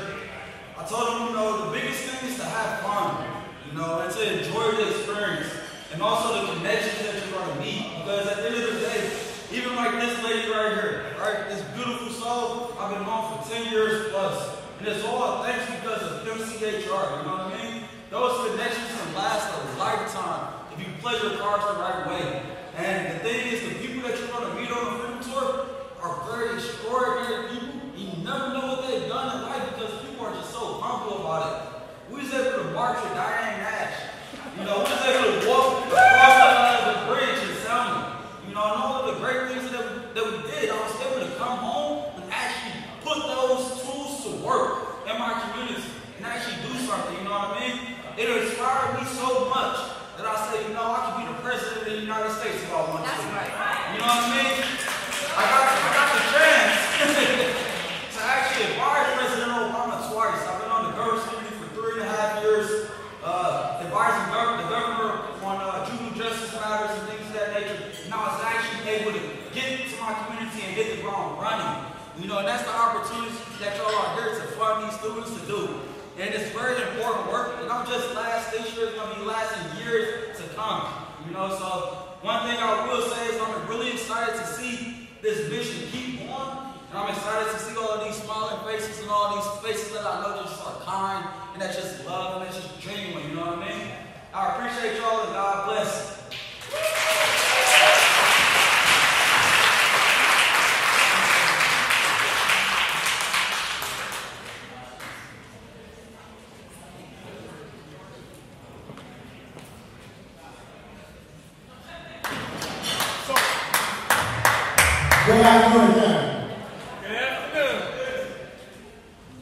I told them, you know, the biggest thing is to have fun, you know, and to enjoy the experience, and also the connections that you're going to meet. Because at the end of the day, even like this lady right here, right, this beautiful soul, I've been known for 10 years plus, and it's all thanks because of MCHR, you know what I mean? Those connections can last a lifetime if you play your cards the right way. And the thing is, the people that you're going to meet on the Freedom Tour are very extraordinary people. You never know what they've done in life because people are just so humble about it. We was able to march with Diane Nash. You know, we was able to walk across the bridge in Selma. You know, and all of the great things that we did, I was able to come home and actually put those tools to work in my community and actually do something, you know what I mean? It inspired me so much that I said, you know, I could be the president of the United States if I want to. You know what I mean? I got the chance to actually advise President Obama twice. I've been on the governor's committee for 3.5 years, advising the governor on juvenile justice matters and things of that nature. And I was actually able to get to my community and hit the ground running. You know, and that's the opportunity that y'all are here to fund these students to do. And it's very important work. And I'm just this year is going to be lasting years to come. You know, so one thing I will say is I'm really excited to see this mission keep going. And I'm excited to see all of these smiling faces and all these faces that I know just are kind and that's just love and that's just genuine, you know what I mean? I appreciate y'all and God bless. Good afternoon again. Good afternoon.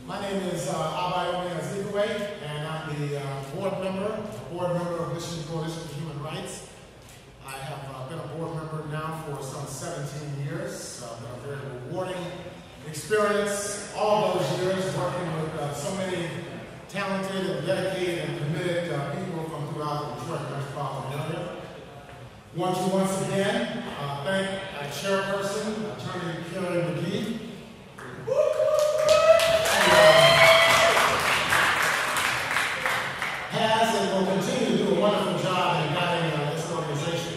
My name is Abayomi Azikwe, and I'm the board member of Mission Coalition for Human Rights. I have been a board member now for some 17 years. It's been a very rewarding experience all those years working with so many talented and dedicated and committed people from throughout the Detroit metropolitan area. Want to once again thank our chairperson, Attorney Kelly McGee. Has and will continue to do a wonderful job in guiding this organization.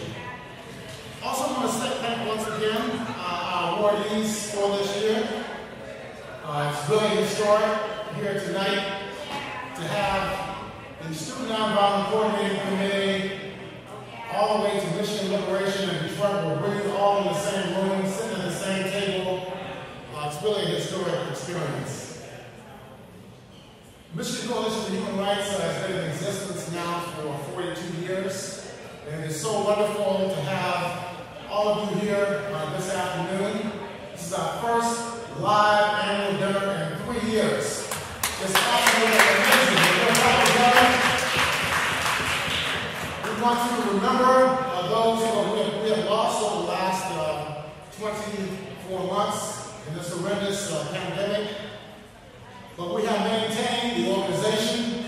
Also want to thank once again our awardees for this year. It's really historic here tonight to have the Student Nonviolent Coordinating Committee all the way to Mission Liberation and Detroit. We're bringing all in the same room, sitting at the same table. It's really a historic experience. Mission Coalition for Human Rights has been in existence now for 42 years. And it's so wonderful to have all of you here this afternoon. This is our 24 months in this horrendous pandemic. But we have maintained the organization.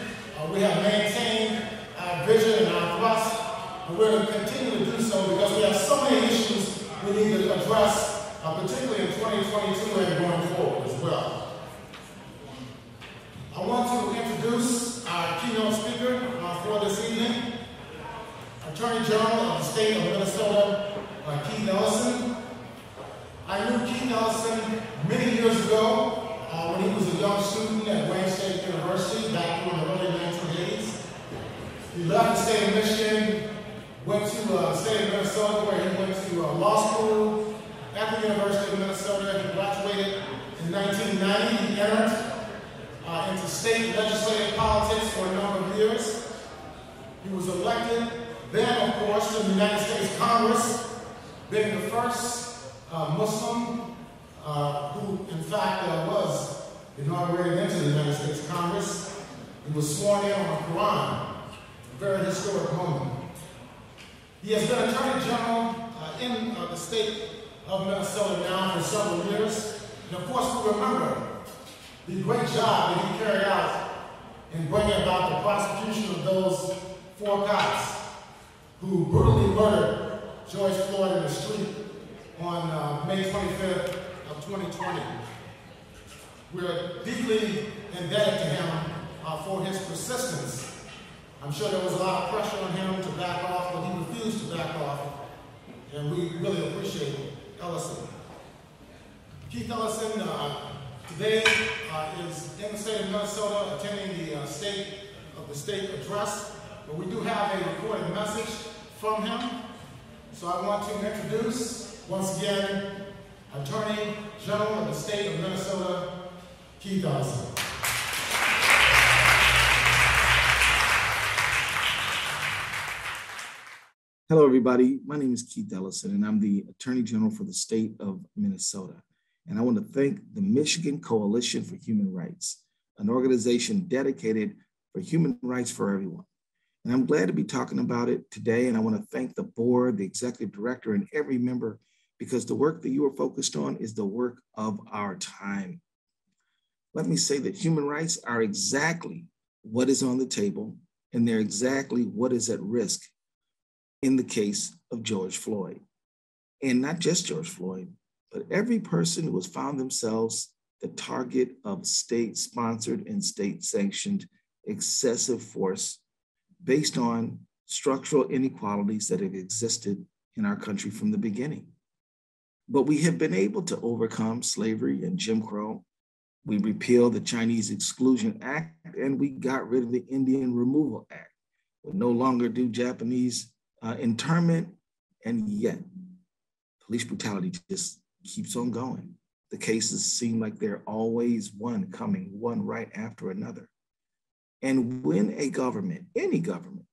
We have maintained our vision and our thrust. And we're going to continue to do so because we have so many issues we need to address, particularly in 2022 and going forward as well. I want to introduce our keynote speaker for this evening, Attorney General of the state of Minnesota, Keith Ellison. I knew Keith Ellison many years ago when he was a young student at Wayne State University back in the early 1980s. He left the state of Michigan, went to the state of Minnesota where he went to law school at the University of Minnesota. He graduated in 1990. He entered into state legislative politics for a number of years. He was elected then, of course, to the United States Congress, being the first Muslim who, in fact, was inaugurated into the United States Congress. He was sworn in on the Quran, a very historic moment. He has been Attorney General in the state of Minnesota now for several years. And of course, we remember the great job that he carried out in bringing about the prosecution of those 4 cops who brutally murdered George Floyd in the street on May 25th of 2020. We're deeply indebted to him for his persistence. I'm sure there was a lot of pressure on him to back off, but he refused to back off, and we really appreciate Ellison. Keith Ellison today is in the state of Minnesota attending the state address, but we do have a recorded message from him. So I want to introduce, once again, Attorney General of the state of Minnesota, Keith Ellison. Hello, everybody. My name is Keith Ellison, and I'm the Attorney General for the state of Minnesota. And I want to thank the Michigan Coalition for Human Rights, an organization dedicated for human rights for everyone. And I'm glad to be talking about it today. And I want to thank the board, the executive director, and every member, because the work that you are focused on is the work of our time. Let me say that human rights are exactly what is on the table, and they're exactly what is at risk in the case of George Floyd. And not just George Floyd, but every person who has found themselves the target of state-sponsored and state-sanctioned excessive force based on structural inequalities that have existed in our country from the beginning. But we have been able to overcome slavery and Jim Crow. We repealed the Chinese Exclusion Act, and we got rid of the Indian Removal Act. We no longer do Japanese internment, and yet police brutality just keeps on going. The cases seem like they're always one coming, one right after another. And when a government, any government,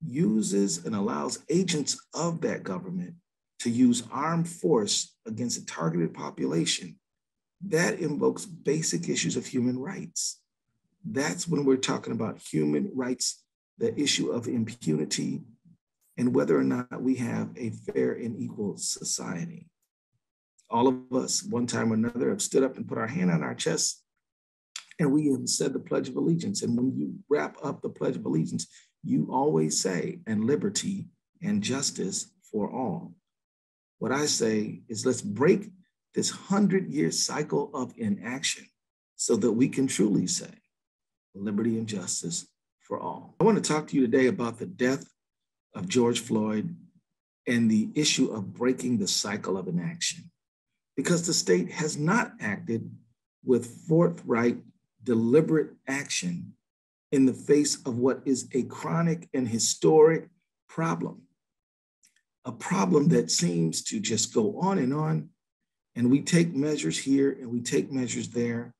uses and allows agents of that government to use armed force against a targeted population, that invokes basic issues of human rights. That's when we're talking about human rights, the issue of impunity, and whether or not we have a fair and equal society. All of us, one time or another, have stood up and put our hand on our chest, and we have said the Pledge of Allegiance. And when you wrap up the Pledge of Allegiance, you always say, and liberty and justice for all. What I say is, let's break this 100-year cycle of inaction so that we can truly say liberty and justice for all. I want to talk to you today about the death of George Floyd and the issue of breaking the cycle of inaction, because the state has not acted with forthright, deliberate action in the face of what is a chronic and historic problem, a problem that seems to just go on, and we take measures here and we take measures there,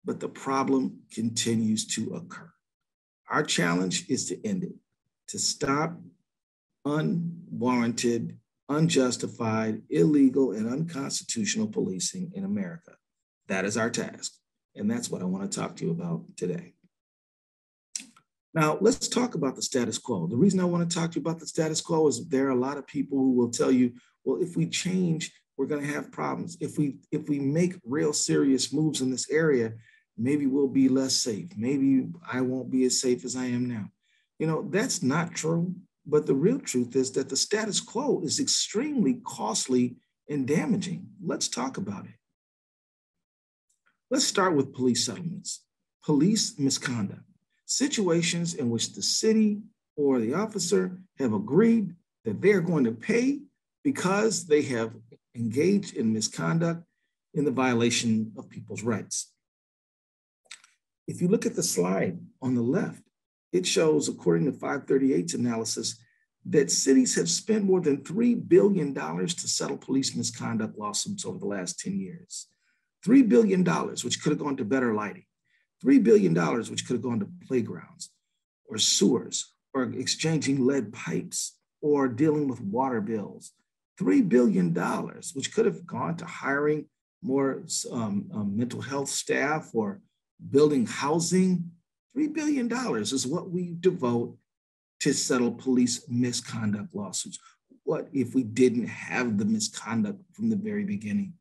but the problem continues to occur. Our challenge is to end it, to stop unwarranted, unjustified, illegal, and unconstitutional policing in America. That is our task, and that's what I want to talk to you about today. Now, let's talk about the status quo. The reason I want to talk to you about the status quo is there are a lot of people who will tell you, well, if we change we're going to have problems. If we make real serious moves in this area, maybe we'll be less safe. Maybe I won't be as safe as I am now. You know, that's not true. But the real truth is that the status quo is extremely costly and damaging. Let's talk about it. Let's start with police settlements. Police misconduct. Situations in which the city or the officer have agreed that they're going to pay because they have engaged in misconduct in the violation of people's rights. If you look at the slide on the left, it shows, according to 538's analysis, that cities have spent more than $3 billion to settle police misconduct lawsuits over the last 10 years. $3 billion, which could have gone to better lighting. $3 billion, which could have gone to playgrounds or sewers or exchanging lead pipes or dealing with water bills. $3 billion, which could have gone to hiring more mental health staff or building housing. $3 billion is what we devote to settle police misconduct lawsuits. What if we didn't have the misconduct from the very beginning?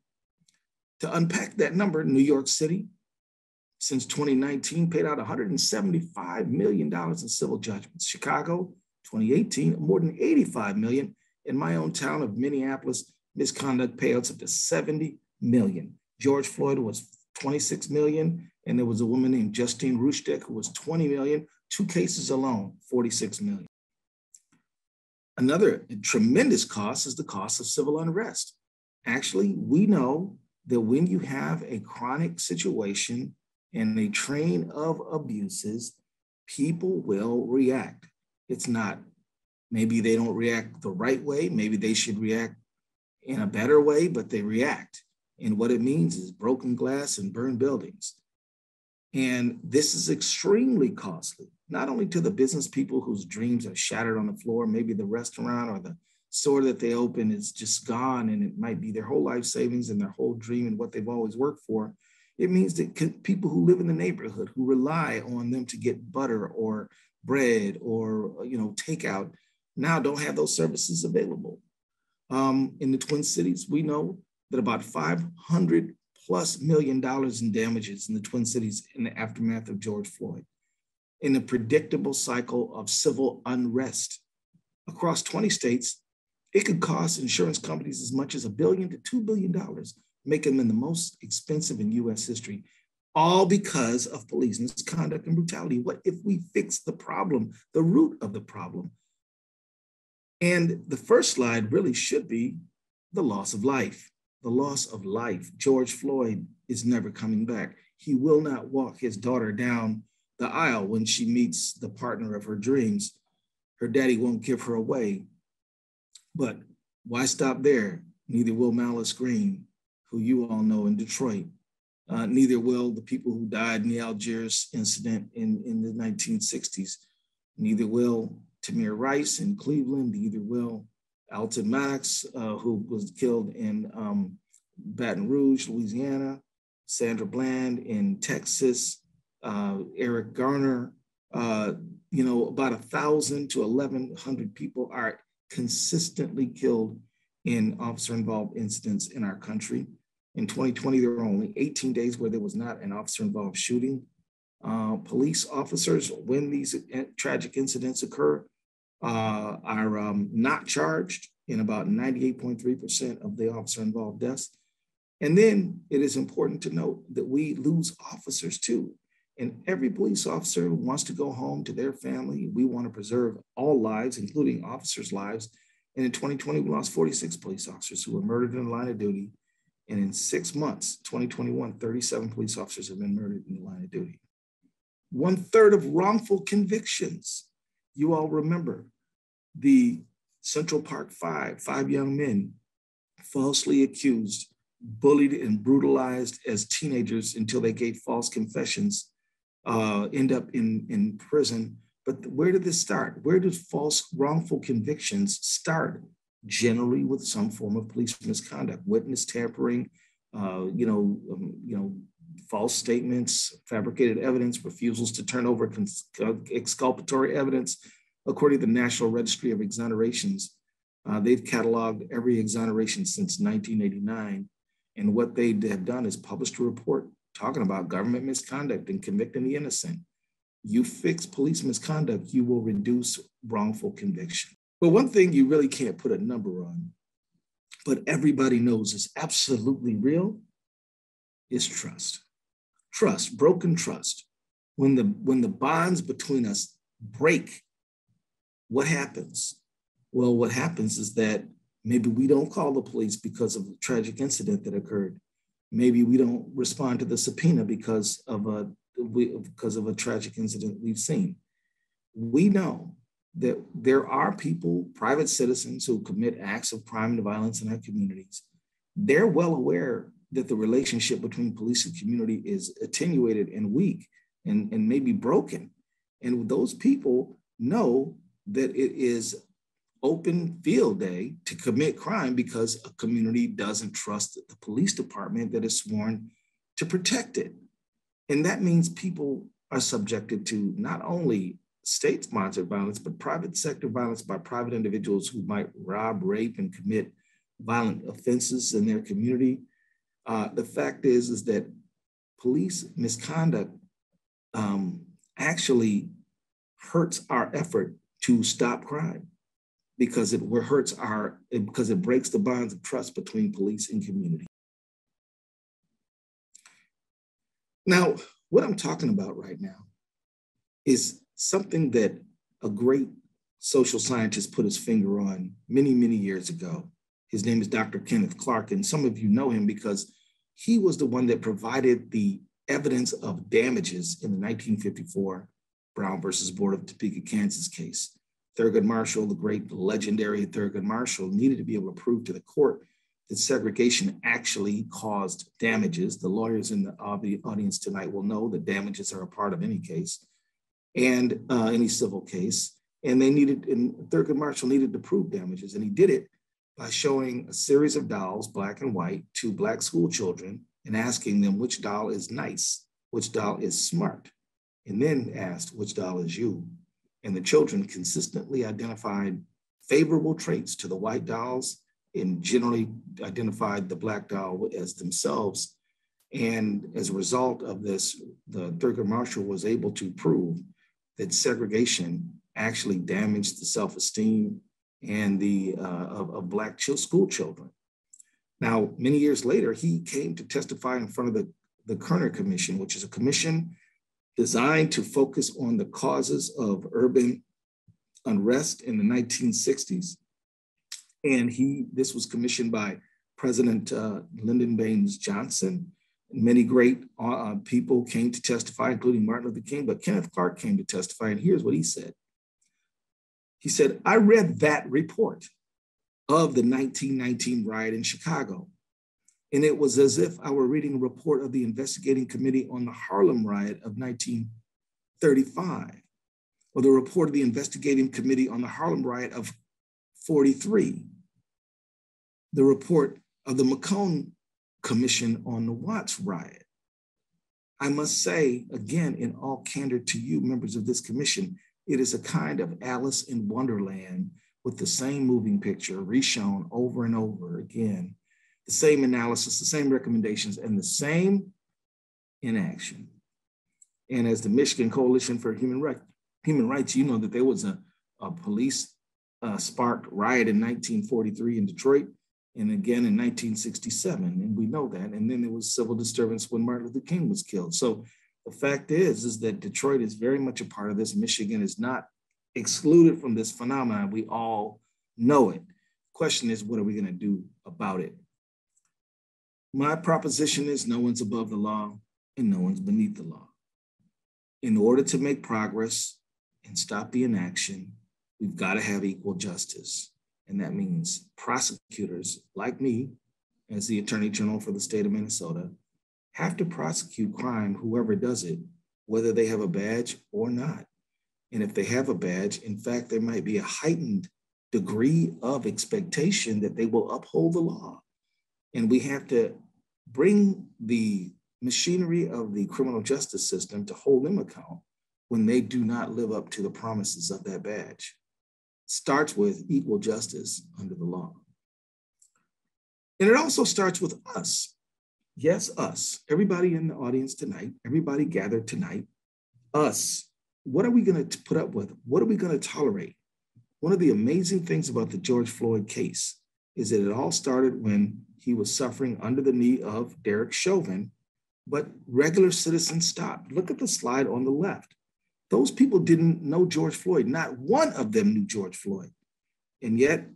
To unpack that number, New York City, since 2019, paid out $175 million in civil judgments. Chicago, 2018, more than $85 million. In my own town of Minneapolis, misconduct payouts up to $70 million. George Floyd was $26 million, and there was a woman named Justine Rushdick who was $20 million. 2 cases alone, $46 million. Another tremendous cost is the cost of civil unrest. Actually, we know that when you have a chronic situation and a train of abuses, people will react. It's not, maybe they don't react the right way, maybe they should react in a better way, but they react. And what it means is broken glass and burned buildings. And this is extremely costly, not only to the business people whose dreams are shattered on the floor, maybe the restaurant or the store that they open is just gone, and it might be their whole life savings and their whole dream and what they've always worked for. It means that people who live in the neighborhood, who rely on them to get butter or bread or takeout, now don't have those services available. In the Twin Cities, we know that about $500+ million in damages in the Twin Cities in the aftermath of George Floyd, in a predictable cycle of civil unrest. Across 20 states, it could cost insurance companies as much as $1 billion to $2 billion, making them the most expensive in US history, all because of police misconduct and brutality. What if we fix the problem, the root of the problem? And the first slide really should be the loss of life. The loss of life. George Floyd is never coming back. He will not walk his daughter down the aisle when she meets the partner of her dreams. Her daddy won't give her away. But why stop there? Neither will Malice Green, who you all know in Detroit. Neither will the people who died in the Algiers incident in the 1960s. Neither will Tamir Rice in Cleveland. Neither will Alton Maddox, who was killed in Baton Rouge, Louisiana. Sandra Bland in Texas. Eric Garner. About 1,000 to 1,100 people are consistently killed in officer-involved incidents in our country. In 2020, there were only 18 days where there was not an officer-involved shooting. Police officers, when these tragic incidents occur, are not charged in about 98.3% of the officer-involved deaths. And then it is important to note that we lose officers too. And every police officer wants to go home to their family. We want to preserve all lives, including officers' lives. And in 2020, we lost 46 police officers who were murdered in the line of duty. And in 6 months, 2021, 37 police officers have been murdered in the line of duty. 1/3 of wrongful convictions. You all remember the Central Park five young men falsely accused, bullied and brutalized as teenagers until they gave false confessions, end up in prison. But where did this start? Where did false wrongful convictions start? Generally with some form of police misconduct, witness tampering, false statements, fabricated evidence, refusals to turn over exculpatory evidence. According to the National Registry of Exonerations, They've cataloged every exoneration since 1989. And what they have done is published a report talking about government misconduct and convicting the innocent. You fix police misconduct, you will reduce wrongful conviction. But one thing you really can't put a number on, but everybody knows is absolutely real, is trust. Trust, broken trust. When the bonds between us break, what happens? Well, what happens is that maybe we don't call the police because of the tragic incident that occurred. Maybe we don't respond to the subpoena because of a tragic incident we've seen. We know that there are people, private citizens, who commit acts of crime and violence in our communities. They're well aware that the relationship between police and community is attenuated and weak and maybe broken. And those people know that it is open field day to commit crime because a community doesn't trust the police department that is sworn to protect it. And that means people are subjected to not only state-sponsored violence, but private sector violence by private individuals who might rob, rape, and commit violent offenses in their community. The fact is that police misconduct actually hurts our effort to stop crime because it breaks the bonds of trust between police and community. Now, what I'm talking about right now is something that a great social scientist put his finger on many, many years ago. His name is Dr. Kenneth Clark, and some of you know him because he was the one that provided the evidence of damages in the 1954 Brown versus Board of Topeka, Kansas case. Thurgood Marshall, the great legendary Thurgood Marshall, needed to be able to prove to the court that segregation actually caused damages. The lawyers in the audience tonight will know that damages are a part of any case and any civil case. And Thurgood Marshall needed to prove damages, and he did it by showing a series of dolls, black and white, to Black school children and asking them which doll is nice, which doll is smart, and then asked which doll is you. And the children consistently identified favorable traits to the white dolls and generally identified the black doll as themselves. And as a result of this, the Thurgood Marshall was able to prove that segregation actually damaged the self-esteem and of Black school children. Now, many years later, he came to testify in front of the Kerner Commission, which is a commission designed to focus on the causes of urban unrest in the 1960s. And this was commissioned by President Lyndon Baines Johnson. Many great people came to testify, including Martin Luther King, but Kenneth Clark came to testify, and here's what he said. He said, I read that report of the 1919 riot in Chicago, and it was as if I were reading a report of the investigating committee on the Harlem riot of 1935, or the report of the investigating committee on the Harlem riot of 43, the report of the McCone Commission on the Watts riot. I must say, again, in all candor to you, members of this commission, it is a kind of Alice in Wonderland with the same moving picture reshown over and over again, the same analysis, the same recommendations, and the same inaction. And as the Michigan Coalition for Human Rights, you know that there was a police sparked riot in 1943 in Detroit, and again in 1967, and we know that. And then there was civil disturbance when Martin Luther King was killed. So the fact is that Detroit is very much a part of this. Michigan is not excluded from this phenomenon. We all know it. The question is, what are we going to do about it? My proposition is no one's above the law and no one's beneath the law. In order to make progress and stop the inaction, we've got to have equal justice. And that means prosecutors like me, as the Attorney General for the state of Minnesota, have to prosecute crime, whoever does it, whether they have a badge or not. And if they have a badge, in fact, there might be a heightened degree of expectation that they will uphold the law. And we have to bring the machinery of the criminal justice system to hold them accountable when they do not live up to the promises of that badge. starts with equal justice under the law. And it also starts with us. Yes, us. Everybody in the audience tonight, everybody gathered tonight, us. What are we going to put up with? What are we going to tolerate? One of the amazing things about the George Floyd case is that it all started when he was suffering under the knee of Derek Chauvin, but regular citizens stopped. Look at the slide on the left. Those people didn't know George Floyd. Not one of them knew George Floyd. And yet,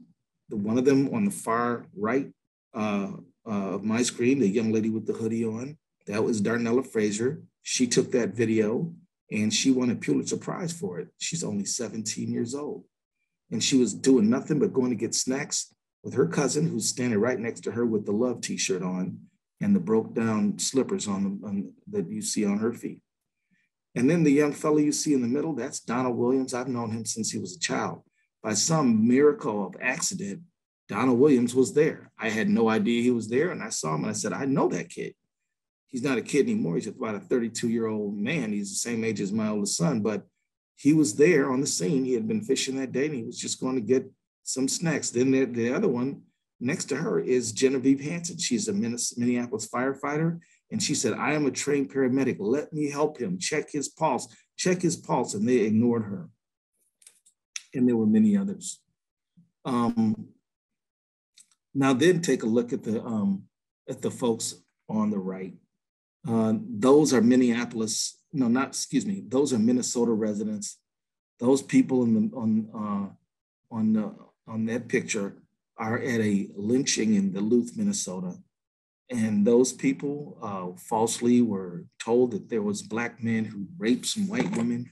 one of them on the far right of my screen, the young lady with the hoodie on, that was Darnella Frazier. She took that video and she won a Pulitzer Prize for it. She's only 17 years old. And she was doing nothing but going to get snacks with her cousin, who's standing right next to her with the Love t-shirt on and the broke down slippers that you see on her feet. And then the young fellow you see in the middle, that's Donald Williams. I've known him since he was a child. By some miracle of accident, Donald Williams was there. I had no idea he was there, and I saw him and I said, I know that kid. He's not a kid anymore. He's about a 32-year-old man. He's the same age as my oldest son, but he was there on the scene. He had been fishing that day and he was just going to get some snacks. Then the other one next to her is Genevieve Hansen. She's a Minneapolis firefighter. And she said, I am a trained paramedic. Let me help him. Check his pulse. And they ignored her. And there were many others. Now then take a look at the folks on the right. Those are those are Minnesota residents. Those people on that picture are at a lynching in Duluth, Minnesota. And those people falsely were told that there was Black men who raped some white women.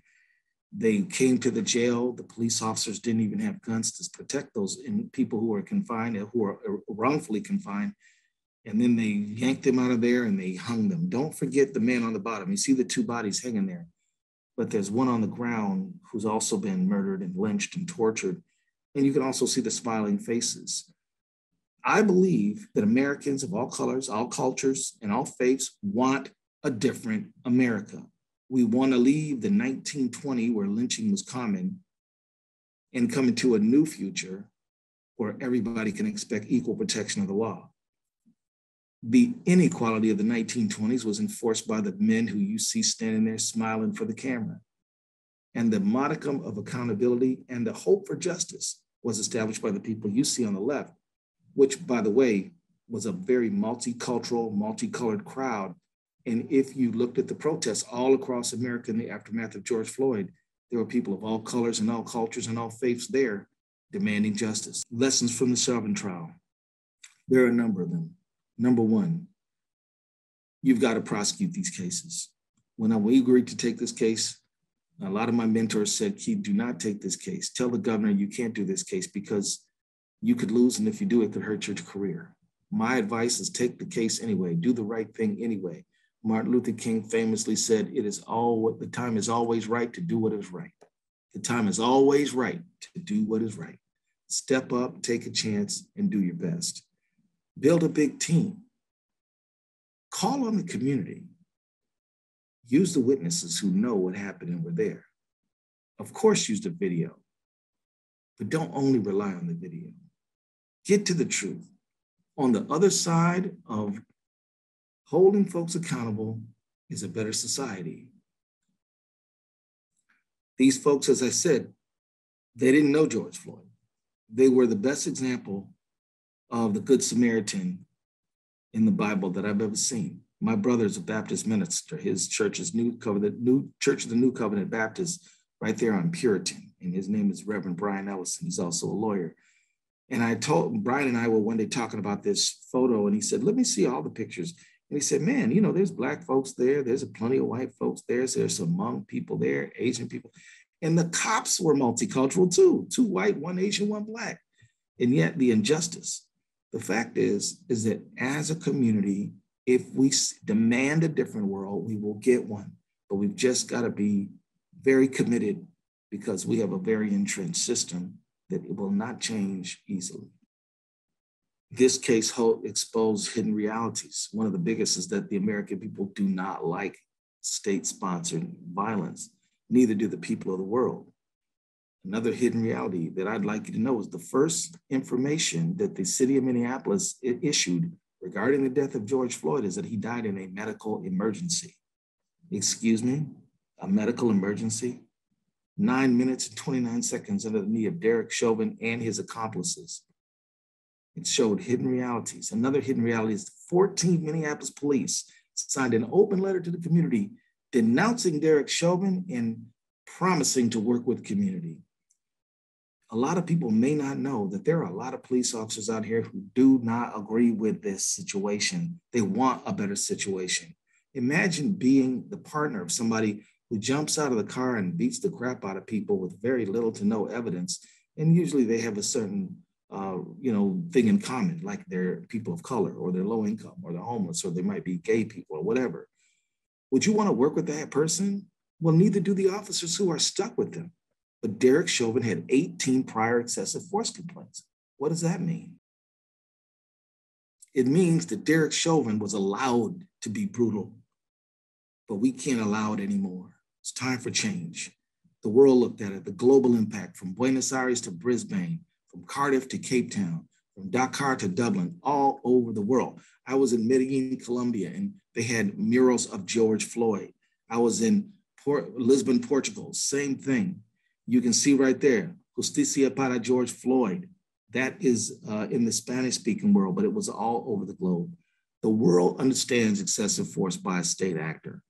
They came to the jail. The police officers didn't even have guns to protect those people who are confined, who are wrongfully confined. And then they yanked them out of there and they hung them. Don't forget the man on the bottom. You see the two bodies hanging there, but there's one on the ground who's also been murdered and lynched and tortured. And you can also see the smiling faces. I believe that Americans of all colors, all cultures, and all faiths want a different America. We want to leave the 1920 where lynching was common and come into a new future where everybody can expect equal protection of the law. The inequality of the 1920s was enforced by the men who you see standing there smiling for the camera. And the modicum of accountability and the hope for justice was established by the people you see on the left, which, by the way, was a very multicultural, multicolored crowd. And if you looked at the protests all across America in the aftermath of George Floyd, there were people of all colors and all cultures and all faiths there demanding justice. Lessons from the Chauvin trial. There are a number of them. Number one, you've got to prosecute these cases. When we agreed to take this case, a lot of my mentors said, Keith, do not take this case. Tell the governor you can't do this case because you could lose, and if you do, it could hurt your career. My advice is take the case anyway. Do the right thing anyway. Martin Luther King famously said, the time is always right to do what is right. The time is always right to do what is right. Step up, take a chance, and do your best. Build a big team. Call on the community. Use the witnesses who know what happened and were there. Of course, use the video, but don't only rely on the video. Get to the truth. On the other side of holding folks accountable is a better society. These folks, as I said, they didn't know George Floyd. They were the best example of the Good Samaritan in the Bible that I've ever seen. My brother is a Baptist minister. His church is Church of the New Covenant Baptist, right there on Puritan. And his name is Reverend Brian Ellison. He's also a lawyer. And I told Brian and I were one day talking about this photo, and he said, let me see all the pictures. And he said, man, there's Black folks there. There's plenty of white folks there. So there's some Hmong people there, Asian people. And the cops were multicultural too. 2 white, 1 Asian, 1 Black. And yet the injustice. The fact is that as a community, if we demand a different world, we will get one. But we've just got to be very committed because we have a very entrenched system that it will not change easily. This case exposed hidden realities. One of the biggest is that the American people do not like state-sponsored violence. Neither do the people of the world. Another hidden reality that I'd like you to know is the first information that the city of Minneapolis issued regarding the death of George Floyd is that he died in a medical emergency. Excuse me, a medical emergency? 9 minutes and 29 seconds under the knee of Derek Chauvin and his accomplices. It showed hidden realities. Another hidden reality is 14 Minneapolis police signed an open letter to the community denouncing Derek Chauvin and promising to work with community. A lot of people may not know that there are a lot of police officers out here who do not agree with this situation. They want a better situation. Imagine being the partner of somebody who jumps out of the car and beats the crap out of people with very little to no evidence. And usually they have a certain thing in common, like they're people of color or they're low income or they're homeless or they might be gay people or whatever. Would you want to work with that person? Well, neither do the officers who are stuck with them. But Derek Chauvin had 18 prior excessive force complaints. What does that mean? It means that Derek Chauvin was allowed to be brutal, but we can't allow it anymore. It's time for change. The world looked at it, the global impact from Buenos Aires to Brisbane, from Cardiff to Cape Town, from Dakar to Dublin, all over the world. I was in Medellin, Colombia, and they had murals of George Floyd. I was in Lisbon, Portugal, same thing. You can see right there, Justicia para George Floyd. That is in the Spanish-speaking world, but it was all over the globe. The world understands excessive force by a state actor.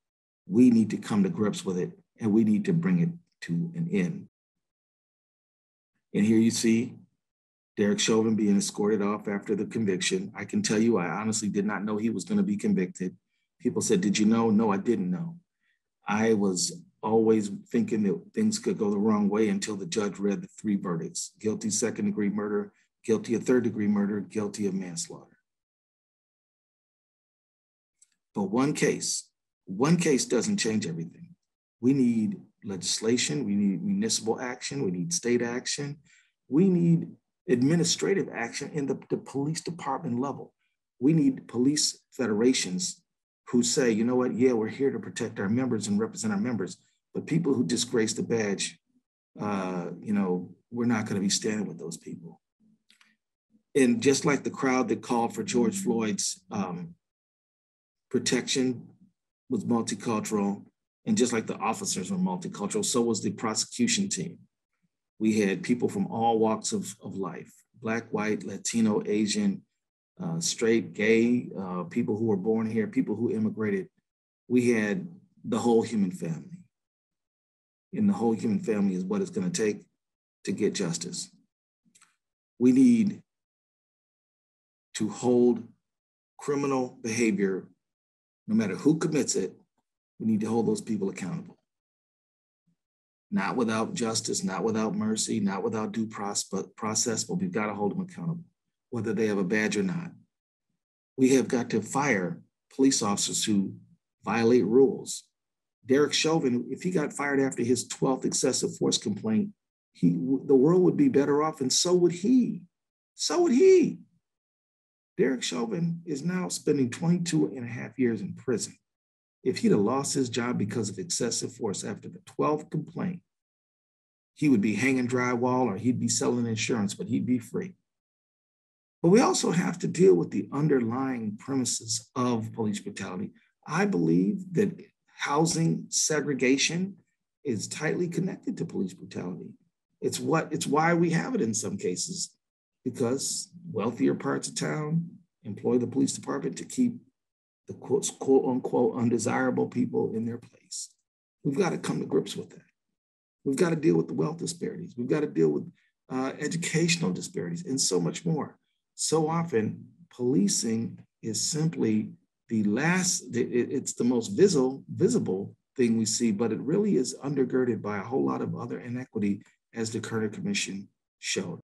We need to come to grips with it, and we need to bring it to an end. And here you see Derek Chauvin being escorted off after the conviction. I can tell you, I honestly did not know he was going to be convicted. People said, "Did you know?" No, I didn't know. I was always thinking that things could go the wrong way until the judge read the 3 verdicts: guilty second-degree murder, guilty of third-degree murder, guilty of manslaughter. But one case doesn't change everything. We need legislation, we need municipal action, we need state action, we need administrative action in the police department level. We need police federations who say, you know what, yeah, we're here to protect our members and represent our members, but people who disgrace the badge, we're not going to be standing with those people. And just like the crowd that called for George Floyd's protection was multicultural, and just like the officers were multicultural, so was the prosecution team. We had people from all walks of life: Black, white, Latino, Asian, straight, gay, people who were born here, people who immigrated. We had the whole human family. And the whole human family is what it's going to take to get justice. We need to hold criminal behavior, no matter who commits it, we need to hold those people accountable. Not without justice, not without mercy, not without due process, but we've got to hold them accountable, whether they have a badge or not. We have got to fire police officers who violate rules. Derek Chauvin, if he got fired after his 12th excessive force complaint, the world would be better off, and so would he. So would he. Derek Chauvin is now spending 22 and a half years in prison. If he'd have lost his job because of excessive force after the 12th complaint, he would be hanging drywall or he'd be selling insurance, but he'd be free. But we also have to deal with the underlying premises of police brutality. I believe that housing segregation is tightly connected to police brutality. It's why we have it in some cases, because wealthier parts of town employ the police department to keep the quote unquote undesirable people in their place. We've got to come to grips with that. We've got to deal with the wealth disparities. We've got to deal with educational disparities and so much more. So often policing is simply it's the most visible thing we see, but it really is undergirded by a whole lot of other inequity, as the Kerner Commission showed.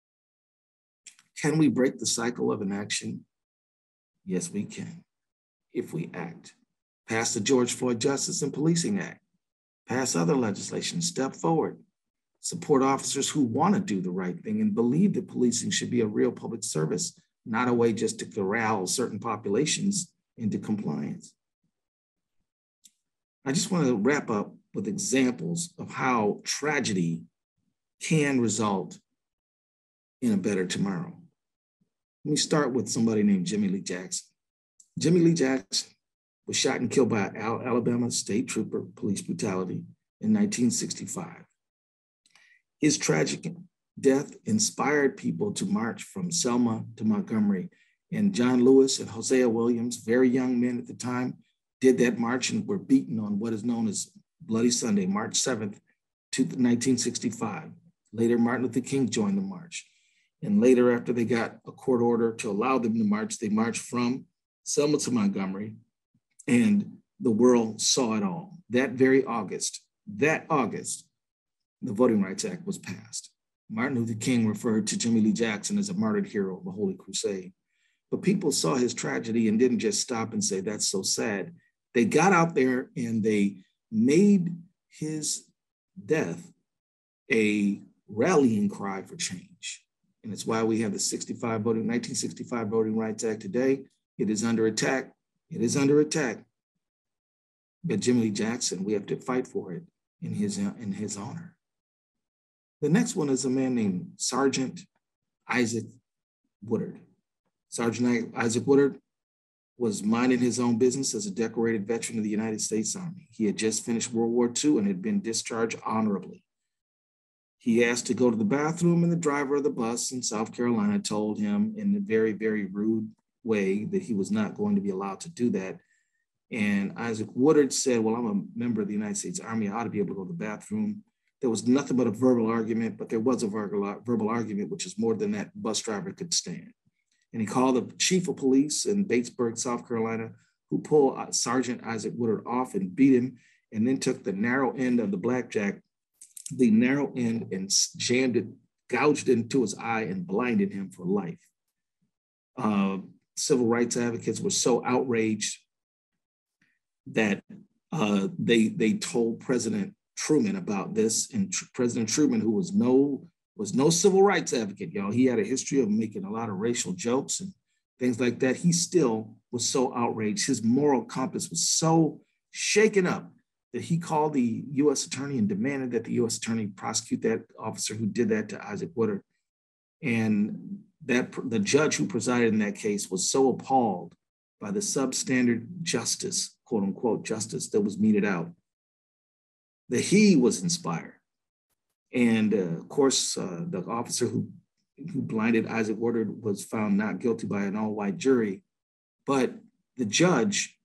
Can we break the cycle of inaction? Yes, we can, if we act. Pass the George Floyd Justice and Policing Act. Pass other legislation, step forward. Support officers who want to do the right thing and believe that policing should be a real public service, not a way just to corral certain populations into compliance. I just want to wrap up with examples of how tragedy can result in a better tomorrow. Let me start with somebody named Jimmy Lee Jackson. Jimmy Lee Jackson was shot and killed by Alabama state trooper, police brutality, in 1965. His tragic death inspired people to march from Selma to Montgomery. And John Lewis and Hosea Williams, very young men at the time, did that march and were beaten on what is known as Bloody Sunday, March 7th, 1965. Later, Martin Luther King joined the march. And later, after they got a court order to allow them to march, they marched from Selma to Montgomery, and the world saw it all. That very August, the Voting Rights Act was passed. Martin Luther King referred to Jimmy Lee Jackson as a martyred hero of the Holy Crusade. But people saw his tragedy and didn't just stop and say, that's so sad. They got out there and they made his death a rallying cry for change. And it's why we have the 1965 Voting Rights Act today. It is under attack. It is under attack. But Jimmy Lee Jackson, we have to fight for it in his honor. The next one is a man named Sergeant Isaac Woodard. Sergeant Isaac Woodard was minding his own business as a decorated veteran of the United States Army. He had just finished World War II and had been discharged honorably. He asked to go to the bathroom, and the driver of the bus in South Carolina told him in a very, very rude way that he was not going to be allowed to do that. And Isaac Woodard said, well, I'm a member of the United States Army. I ought to be able to go to the bathroom. There was nothing but a verbal argument, but there was a verbal argument, which is more than that bus driver could stand. And he called the chief of police in Batesburg, South Carolina, who pulled Sergeant Isaac Woodard off and beat him, and then took the narrow end of the blackjack, the narrow end, and jammed it, gouged it into his eye and blinded him for life. Civil rights advocates were so outraged that they told President Truman about this, and President Truman, who was no civil rights advocate, y'all. He had a history of making a lot of racial jokes and things like that. He still was so outraged. His moral compass was so shaken up that he called the U.S. attorney and demanded that the U.S. attorney prosecute that officer who did that to Isaac Woodard. And that the judge who presided in that case was so appalled by the substandard justice, quote unquote, justice that was meted out, that he was inspired. And of course, the officer who blinded Isaac Woodard was found not guilty by an all-white jury. But the judge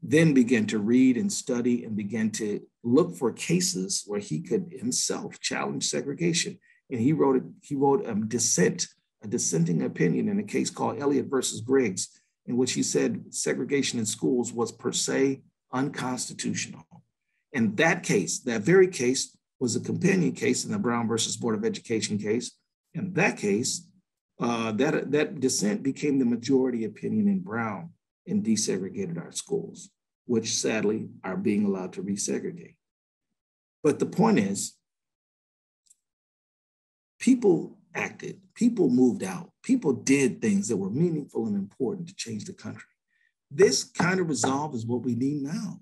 then began to read and study and began to look for cases where he could himself challenge segregation. And he wrote a dissenting opinion in a case called Elliott versus Griggs, in which he said segregation in schools was per se unconstitutional. And that case, that very case, was a companion case in the Brown versus Board of Education case. And that case, that dissent became the majority opinion in Brown and desegregated our schools, which sadly are being allowed to resegregate. But the point is, people acted, people moved out, people did things that were meaningful and important to change the country. This kind of resolve is what we need now.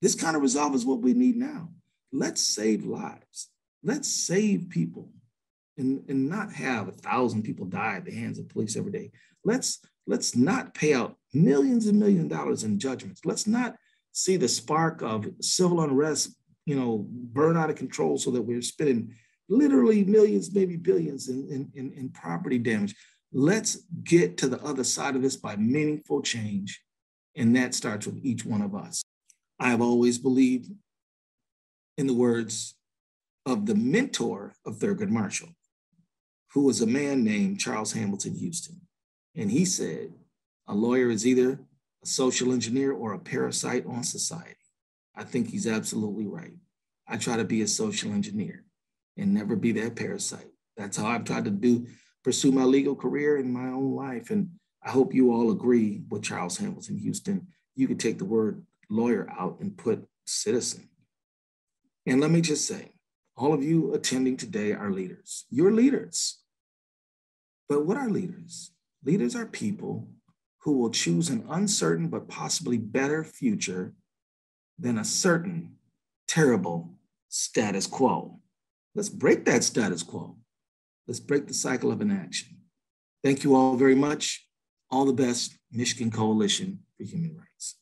This kind of resolve is what we need now. Let's save lives. Let's save people and not have 1,000 people die at the hands of police every day. Let's not pay out millions and millions of dollars in judgments. Let's not see the spark of civil unrest, burn out of control so that we're spending literally millions, maybe billions in property damage. Let's get to the other side of this by meaningful change. And that starts with each one of us. I have always believed in the words of the mentor of Thurgood Marshall, who was a man named Charles Hamilton Houston. And he said, a lawyer is either a social engineer or a parasite on society. I think he's absolutely right. I try to be a social engineer and never be that parasite. That's how I've tried to pursue my legal career in my own life. And I hope you all agree with Charles Hamilton Houston. You could take the word lawyer out and put citizen. And let me just say, all of you attending today are leaders. You're leaders. But what are leaders? Leaders are people who will choose an uncertain but possibly better future than a certain, terrible status quo. Let's break that status quo. Let's break the cycle of inaction. Thank you all very much. All the best, Michigan Coalition for Human Rights.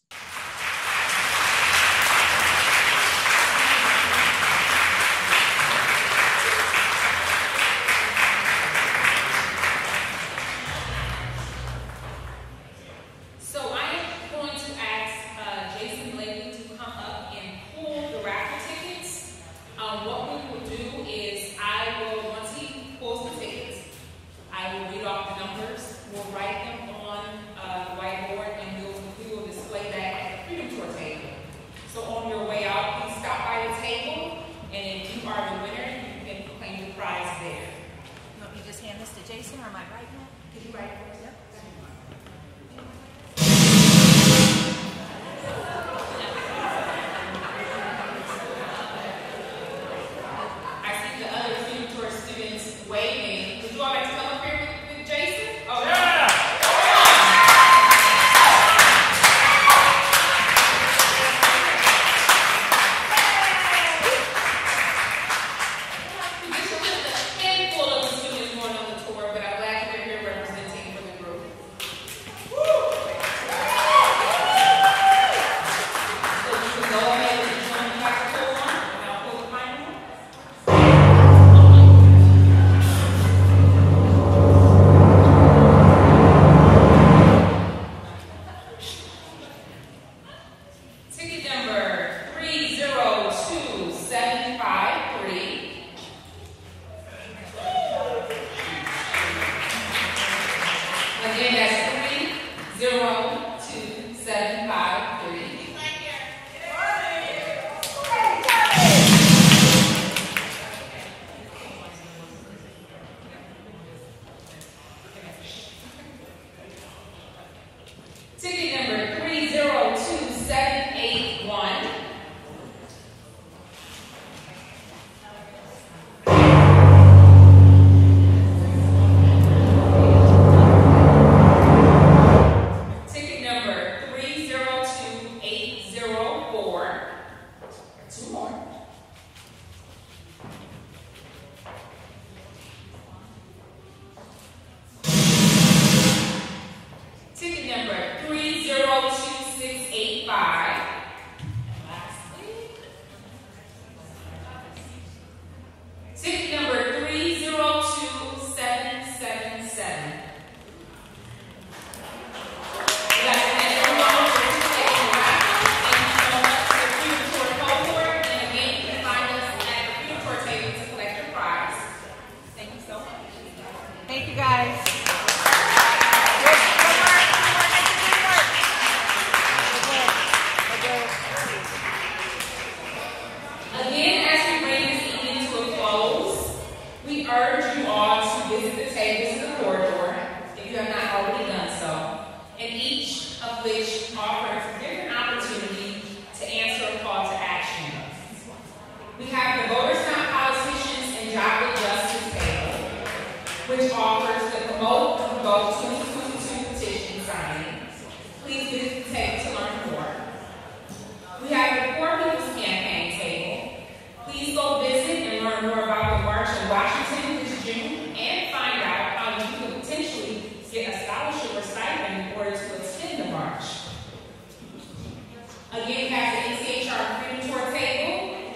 Again, we have the MCHR Freedom Tour table.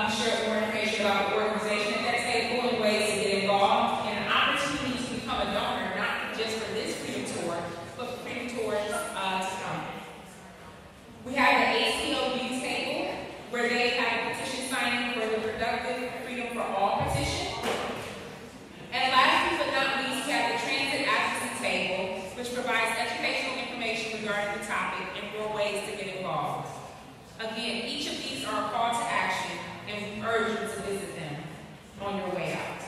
We share more information about the organization at that table and ways to get involved, and an opportunity to become a donor, not just for this Freedom Tour, but for Freedom Tours to come. We have the ACLU table, where they have a petition signing for the Productive Freedom for All petition. And last but not least, we have the Transit Advocacy table, which provides educational information regarding the topic and more ways to get involved. Again, each of these are a call to action, and we urge you to visit them on your way out.